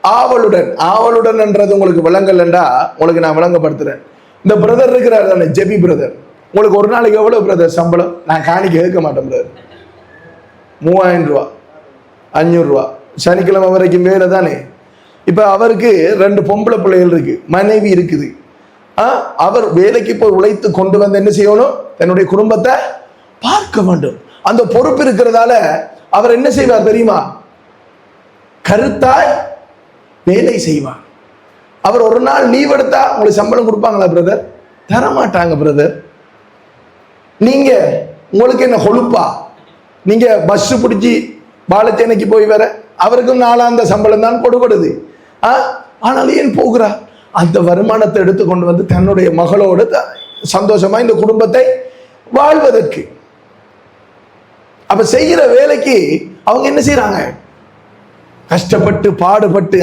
ஆவலுடன் என்றது உங்களுக்கு விளங்கல் என்றா உங்களுக்கு நான் விளங்கப்படுத்துறேன். இந்த பிரதர் இருக்கிறார் தானே, ஜெபி பிரதர், உங்களுக்கு ஒரு நாளைக்கு எவ்வளவு பிரதர் சம்பளம்? நான் காணிக்க கேட்க மாட்டேன் பிரதர். 3000 ரூபா, 500 ரூபா, சனிக்கிழமை வரைக்கும் வேலை தானே. இப்ப அவருக்கு 2 பொம்பளை பிள்ளைகள் இருக்கு, மனைவி இருக்குது. அவர் வேலைக்கு போய் உழைத்து கொண்டு வந்து என்ன செய்யணும்? தன்னுடைய குடும்பத்தை பார்க்க வேண்டும். அந்த பொறுப்பு இருக்கிறதால அவர் என்ன செய்வார் தெரியுமா? கருத்தாய் வேலை செய்வார். அவர் ஒரு நாள் லீவ் எடுத்தா உங்களுக்கு சம்பளம் கொடுப்பாங்களா பிரதர்? தரமாட்டாங்க பிரதர். நீங்க உங்களுக்கு என்ன கொழுப்பா? நீங்க பஸ் பிடிச்சி பாலச்சேனைக்கு போய் வர அவருக்கும் 4ஆம் சம்பளம் தான் கொடுப்படுது. ஆனால் ஏன் போகிறார்? அந்த வருமானத்தை எடுத்து கொண்டு வந்து தன்னுடைய மகளோடு சந்தோஷமா இந்த குடும்பத்தை வாழ்வதற்கு. அப்ப செய்கிற வேலைக்கு அவங்க என்ன செய்யறாங்க? கஷ்டப்பட்டு பாடுபட்டு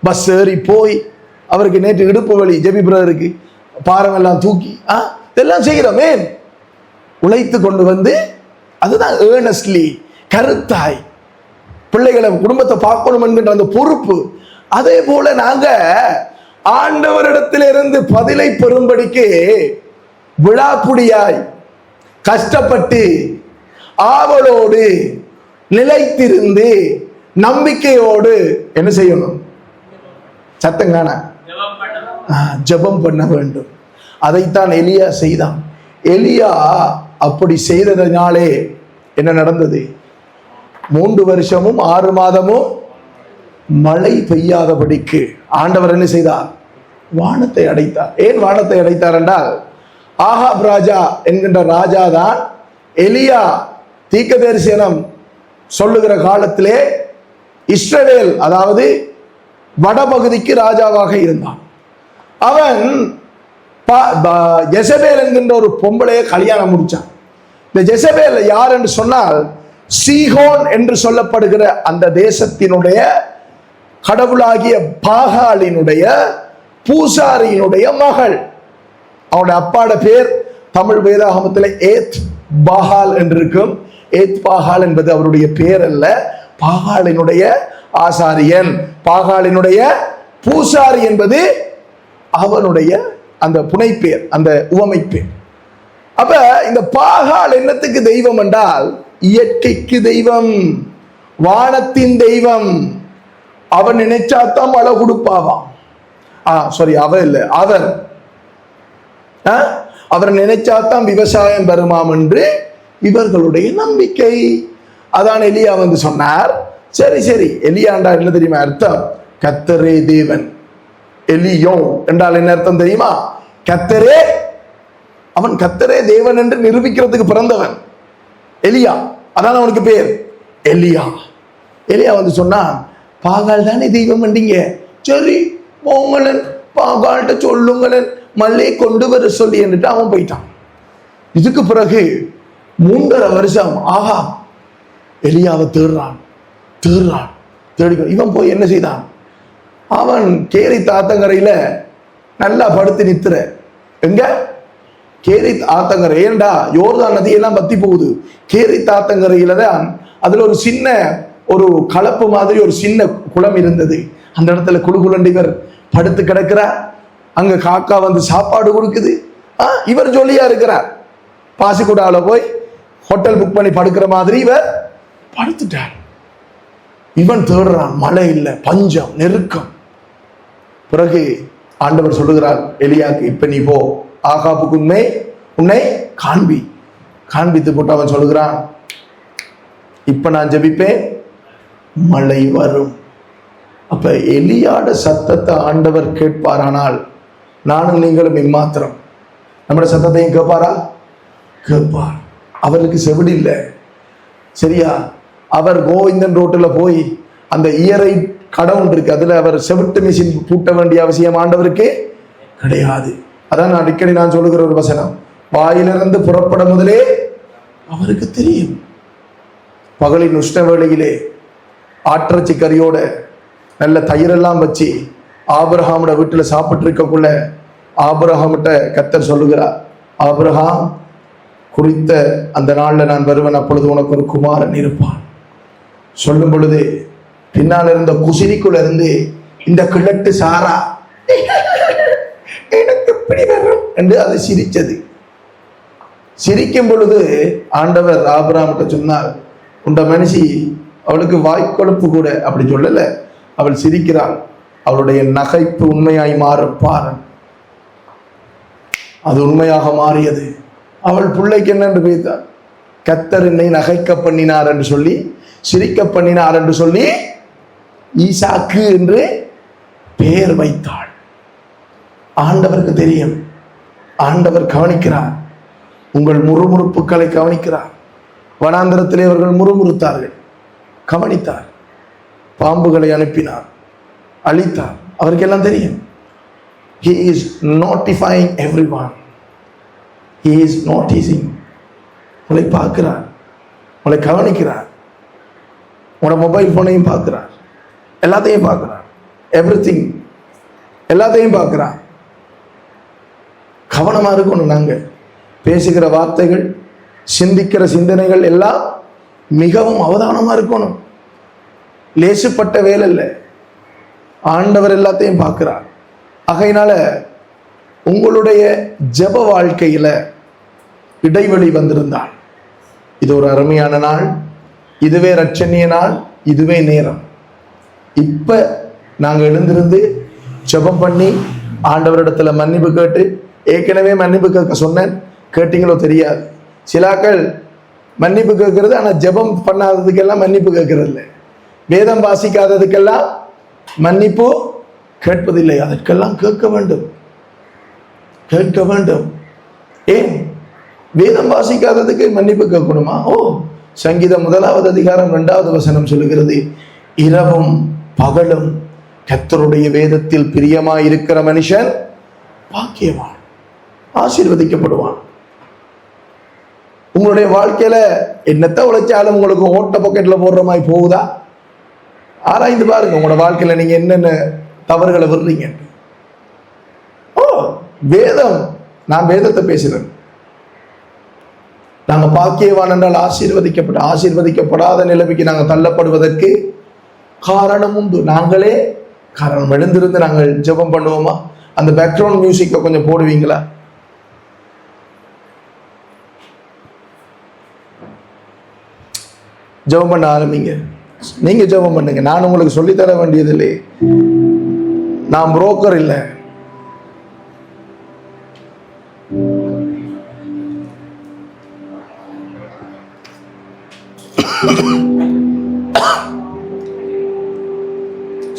பஸ் ஏறி போய், அவருக்கு நேற்று இடுப்பு வலி, ஜெபி பிரதருக்கு பாரம் எல்லாம் தூக்கி இதெல்லாம் செய்கிறோமே, உழைத்து கொண்டு வந்து, அதுதான் ஏர்னஸ்ட்லி, கருத்தாய் பிள்ளைகளை குடும்பத்தை பார்க்கணும் என்கின்ற அந்த பொறுப்பு. அதே போல நாங்க ஆண்டவரிடத்திலிருந்து பதிலை பெறும்படிக்கு விழாப்புடியாய் கஷ்டப்பட்டு ஆவலோடு நிலைத்திருந்து நம்பிக்கையோடு என்ன செய்யணும்? சத்தங்கான ஜெபம் பண்ண வேண்டும். அதைத்தான் எலியா செய்தான். எலியா அப்படி செய்ததனாலே என்ன நடந்தது? 3 வருஷமும் 6 மாதமும் மழை பெய்யாதபடிக்கு ஆண்டவர் என்ன செய்தார்? வானத்தை அடைத்தார். ஏன் வானத்தை அடைத்தார் என்றால், ஆகாப் ராஜா என்கின்ற ராஜா தான் எலியா தீர்க்கதரிசனம் சொல்லுகிற காலத்திலே இஸ்ரவேல், அதாவது வடபகுதிக்கு ராஜாவாக இருந்தான். அவன் ஜெசபேல் என்கின்ற ஒரு பொம்பளையை கல்யாணம் முடிச்சான். இந்த ஜெசபேல் யார் என்று சொன்னால், சீகோன் என்று சொல்லப்படுகிற அந்த தேசத்தினுடைய கடவுளாகிய பாகாலினுடைய பூசாரியினுடைய மகள். அவனுடைய அப்பாட பேர் தமிழ் வேதாகமத்தில் ஏத் பாகால் என்று இருக்கும். ஏத் பாகால் என்பது அவருடைய பேர் அல்ல, பாகாலினுடைய ஆசாரியன், பாகாலினுடைய பூசாரி என்பது அவனுடைய அந்த புனைப்பேர், அந்த உவமை பேர். அப்ப இந்த பாகால் என்னத்துக்கு தெய்வம் என்றால் இயற்கைக்கு தெய்வம், வானத்தின் தெய்வம். அவன் நினைச்சாத்தான் மழை கொடுப்பாவாம். சாரி, அவன் இல்ல, அவர் நினைச்சாத்தான் விவசாயம் பெறுமாம் என்று இவர்களுடைய நம்பிக்கை. அதான் எலியா வந்து சொன்னார். சரி சரி, எலியாண்டா என்ன தெரியுமா அர்த்தம்? கர்த்தரே தேவன். எலியோ என்றால் என்ன அர்த்தம் தெரியுமா? கர்த்தரே, அவன் கர்த்தரே தேவன் என்று நிரூபிக்கிறதுக்கு பிறந்தவன் எலியா. அதான் அவனுக்கு பேர் எலியா. எலியா வந்து சொன்னான், பாகால் தானே தெய்வம் என்றீங்க, சரி போங்களன், பாகால்கிட்ட சொல்லுங்களன், மல்லையை கொண்டு வர சொல்லி என்றுட்டு அவன் போயிட்டான். இதுக்கு பிறகு 3.5 வருஷம் ஆகா எலியாவை தேடுறான். தேடி இவன் போய் என்ன செய்தான்? அவன் கேரி தாத்தங்கரையில நல்லா படுத்து நித்துற. எங்க? கேரி ஆத்தங்கரை. ஏண்டா யோர்தான் நதியெல்லாம் பத்தி போகுது. கேரி தாத்தங்கரையில தான் அதுல ஒரு சின்ன ஒரு கலப்பு மாதிரி ஒரு சின்ன குளம் இருந்தது. அந்த இடத்துல குழுகுலண்டு இவர் படுத்து கிடக்கிறார். அங்க காக்கா வந்து சாப்பாடு கொடுக்குது. இவர் ஜொலியா இருக்கிறார். பாசிக்குடால போய் ஹோட்டல் புக் பண்ணி படுக்கிற மாதிரி இவர் படுத்துட்டார். இவன் தேடுறான், மழை இல்லை, பஞ்சம், நெருக்கம். பிறகு ஆண்டவர் சொல்லுகிறார் எலியாக்கு, இப்ப நீ போ, ஆகாபுக்கு உன்னை காண்பித்து போட்டு அவன் சொல்லுகிறான், இப்ப நான் ஜெபிப்பேன், மழை வரும். அப்ப எலியாட சத்தத்தை ஆண்டவர் கேட்பாரானால் நானும் நீங்களும் இம்மாத்திரம் நம்முடைய சத்தத்தையும் கேட்பாரா? கேட்பார். அவருக்கு செவிடு இல்லை, சரியா? அவர் கோவிந்தன் ரோட்டில் போய் அந்த இயரை கடவுள் இருக்கு, அதுல அவர் செவிட்டு மிஷின் பூட்ட வேண்டிய அவசியம் ஆண்டவருக்கு கிடையாது. அதான் நான் அடிக்கடி சொல்லுகிற ஒரு வசனம், வாயிலிருந்து புறப்பட முதலே அவருக்கு தெரியும். பகலின் உஷ்ண வேளையிலே ஆற்றச்சி கறியோட நல்ல தயிரெல்லாம் வச்சு ஆபிரகாமோட வீட்டுல சாப்பிட்டு இருக்கக்குள்ள ஆபிரகாமிட்ட கர்த்தர் சொல்லுகிறார், ஆபிரகாம், குறித்த அந்த நாள்ல நான் வருவேன், அப்பொழுது உனக்கு ஒரு குமாரன் இருப்பான். சொல்லும் பொழுது பின்னால் இருந்த குசினிக்குள்ள இருந்து இந்த கிழட்டு சாரா எனக்கு எப்படி வரும் என்று அது சிரிச்சது. சிரிக்கும் பொழுது ஆண்டவர் ஆபிரகாமிட்ட சொன்னார், உண்ட மனுஷி, அவளுக்கு வாய்க்கொழுப்பு கூட அப்படி சொல்லல, அவள் சிரிக்கிறாள், அவளுடைய நகைப்பு உண்மையாய் மாறுப்பார். அது உண்மையாக மாறியது. அவள் பிள்ளைக்கு என்னென்று பேய்த்தாள், கர்த்தர் என்னை நகைக்க பண்ணினார் என்று சொல்லி, சிரிக்க பண்ணினார் என்று சொல்லி ஈசாக்கு என்று பெயர் வைத்தாள். ஆண்டவருக்கு தெரியும், ஆண்டவர் கவனிக்கிறார், உங்கள் முறுமுறுப்புகளை கவனிக்கிறார். வனாந்திரத்திலே அவர்கள் முறுமுறுத்தார்கள், கவனித்தார், பாம்புகளை அனுப்பினார், அழித்தார். அவருக்கு எல்லாம் தெரியும். He is notifying everyone. He is noticing. உங்களை பார்க்கிறார், உங்களை கவனிக்கிறார், உங்களோட மொபைல் போனையும் பார்க்கிறார், எல்லாத்தையும் பார்க்கிறார், எவ்ரிதிங், எல்லாத்தையும் பார்க்கிறார். கவனமா இருக்கணும். நாங்க பேசுகிற வார்த்தைகள், சிந்திக்கிற சிந்தனைகள் எல்லாம் மிகவும் அவதானமா இருக்கணும். லேசுப்பட்ட வேலை இல்லை, ஆண்டவர் எல்லாத்தையும் பார்க்கிறார். ஆகையினால உங்களுடைய ஜெப வாழ்க்கையில இடைவெளி வந்திருந்தால், இது ஒரு அருமையான நாள், இதுவே ரட்சணிய நாள், இதுவே நேரம். இப்ப நாங்க எழுந்திருந்து ஜெபம் பண்ணி ஆண்டவரிடத்துல மன்னிப்பு கேட்டு, ஏற்கனவே மன்னிப்பு கேட்க சொன்னேன், கேட்டீங்களோ தெரியாது. சிலாக்கள் மன்னிப்பு கேட்கறது, ஆனா ஜெபம் பண்ணாததுக்கெல்லாம் மன்னிப்பு கேட்கறது இல்லை, வேதம் வாசிக்காததுக்கெல்லாம் மன்னிப்பு கேட்பதில்லை. அதற்கெல்லாம் கேட்க வேண்டும், கேட்க வேண்டும். ஏன் வேதம் வாசிக்காததுக்கு மன்னிப்பு கேட்கணுமா? ஓ, சங்கீதம் 1 அதிகாரம் 2வது வசனம் சொல்லுகிறது, இரவும் பகலும் கர்த்தருடைய வேதத்தில் பிரியமாய் இருக்கிற மனுஷன் பாக்கியவான், ஆசீர்வதிக்கப்படுவான். உங்களுடைய வாழ்க்கையில என்னத்தை உழைச்சாலும் உங்களுக்கு ஓட்ட பாக்கெட்ல போடுற மாதிரி போகுதா? ஆராய்ந்து பாருங்க, உங்களோட வாழ்க்கையில நீங்க என்னென்ன தவறுகளை விடுறீங்க. ஓ, வேதம், நான் வேதத்தை பேசுறேன். நாங்க பாக்கியவான் என்றால் ஆசீர்வதிக்கப்படாத நிலைமைக்கு நாங்கள் தள்ளப்படுவதற்கு காரணம் உண்டு. நாங்களே காரணம். எழுந்திருந்து நாங்கள் ஜெபம் பண்ணுவோமா? அந்த பேக்ரவுண்ட் மியூசிக்கை கொஞ்சம் போடுவீங்களா? ஜெபம் பண்ண ஆரம்பிங்க. நீங்க ஜெபம் பண்ணுங்க. நான் உங்களுக்கு சொல்லித்தர வேண்டியதில்லை. நான் புரோக்கர் இல்லை.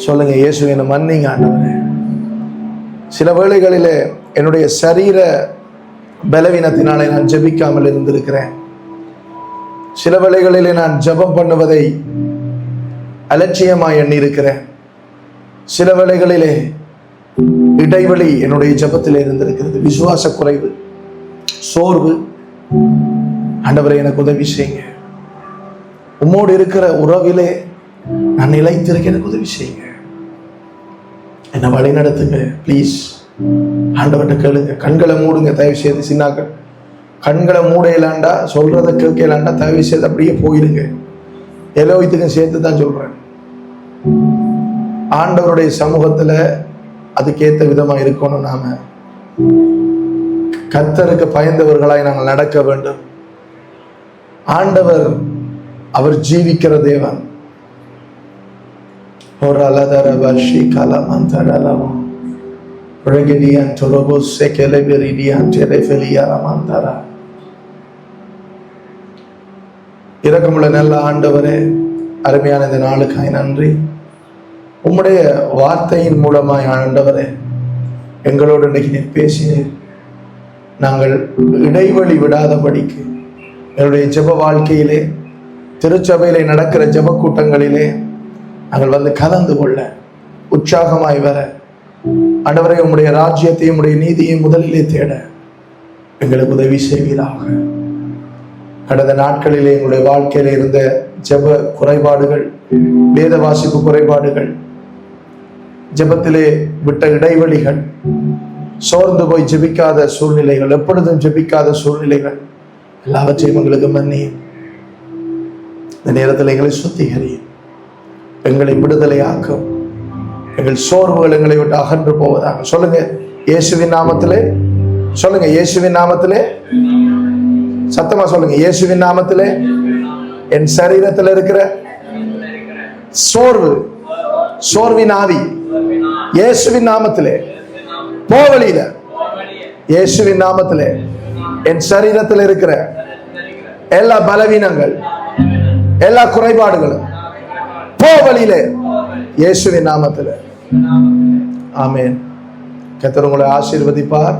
சொல்லுங்க, இயேசு என்னை மன்னிங்க ஆண்டவரே. சில வேளைகளிலே என்னுடைய சரீர பலவீனத்தினாலே நான் ஜெபிக்காமல் இருந்திருக்கிறேன். சில வேளைகளிலே நான் ஜெபம் பண்ணுவதை அலட்சியமாய் எண்ணி இருக்கிறேன். சில வேளைகளிலே இடைவெளி என்னுடைய ஜெபத்தில் இருந்திருக்கிறது. விசுவாச குறைவு, சோர்வு. ஆண்டவரே எனக்கு உதவி செய்யுங்க. உம்மோடு இருக்கிற உறவிலே நான் நிலைத்திருக்க எனக்கு உதவி செய்யுங்க. என்னை வழி நடத்துங்க ப்ளீஸ். ஆண்டவர்கிட்ட கேளுங்க. கண்களை மூடுங்க தயவு செய்து. சின்னாக்கள் கண்களை மூடையிலாண்டா, சொல்றதை கேட்கலாண்டா தயவு செய்து அப்படியே போயிடுங்க. எலோவித்துக்கும் சேர்த்து தான் சொல்றேன். ஆண்டவருடைய சமூகத்துல அதுக்கேற்ற விதமா இருக்கணும். நாம கர்த்தருக்கு பயந்தவர்களாய் நாங்கள் நடக்க வேண்டும். ஆண்டவர் அவர் ஜீவிக்கிற தேவன். ஒரு அலதர வர்ஷி காலமாந்தரலவோ ரெகடியான் தொலோபோ செகலெபெரிடியான் டெரெஃபெலியாரமாந்தரா. இரக்கமுள்ள நல்ல ஆண்டவரே, அருமையான இந்த நாளுக்காய் நன்றி. உம்முடைய வார்த்தையின் மூலமாய் ஆண்டவரே எங்களோடு இன்னைக்கு நீர் பேசினீர். நாங்கள் இடைவெளி விடாதபடிக்கு எங்களுடைய ஜெப வாழ்க்கையிலே, திருச்சபையிலே நடக்கிற ஜெப கூட்டங்களிலே நாங்கள் வந்து கலந்து கொள்ள, உற்சாகமாய் வர, ஆண்டவரே உம்முடைய ராஜ்யத்தையும் உம்முடைய நீதியையும் முதலிலே தேட எங்களுக்கு உதவி செய்வீராக. கடந்த நாட்களிலே எங்களுடைய வாழ்க்கையில இருந்த ஜெப குறைபாடுகள், வேத வாசிப்பு குறைபாடுகள், ஜெபத்திலே விட்ட இடைவெளிகள், சோர்ந்து போய் ஜெபிக்காத சூழ்நிலைகள், எப்பொழுதும் ஜெபிக்காத சூழ்நிலைகள் எல்லாவற்றையும் எங்களுக்கு மன்னியும். இந்த நேரத்தில் எங்களை சுத்திகரியும், எங்களை விடுதலையாக்கும். எங்கள் சோர்வுகள் எங்களை விட்டு அகன்று போவதாக. சொல்லுங்க, இயேசுவின் நாமத்திலே. சொல்லுங்க, இயேசுவின் நாமத்திலே. சத்தமா சொல்லுங்க, இயேசுவின் நாமத்திலே என் சரீரத்தில் இருக்கிற சோர்வு, சோர்வின் ஆவி இயேசுவின் நாமத்திலே போவழியில. இயேசுவின் நாமத்திலே என் சரீரத்தில் இருக்கிற எல்லா பலவீனங்கள், எல்லா குறைபாடுகளும் போவழியிலே இயேசுவின் நாமத்திலே. ஆமென். கர்த்தர் உங்களை ஆசீர்வதிப்பார்.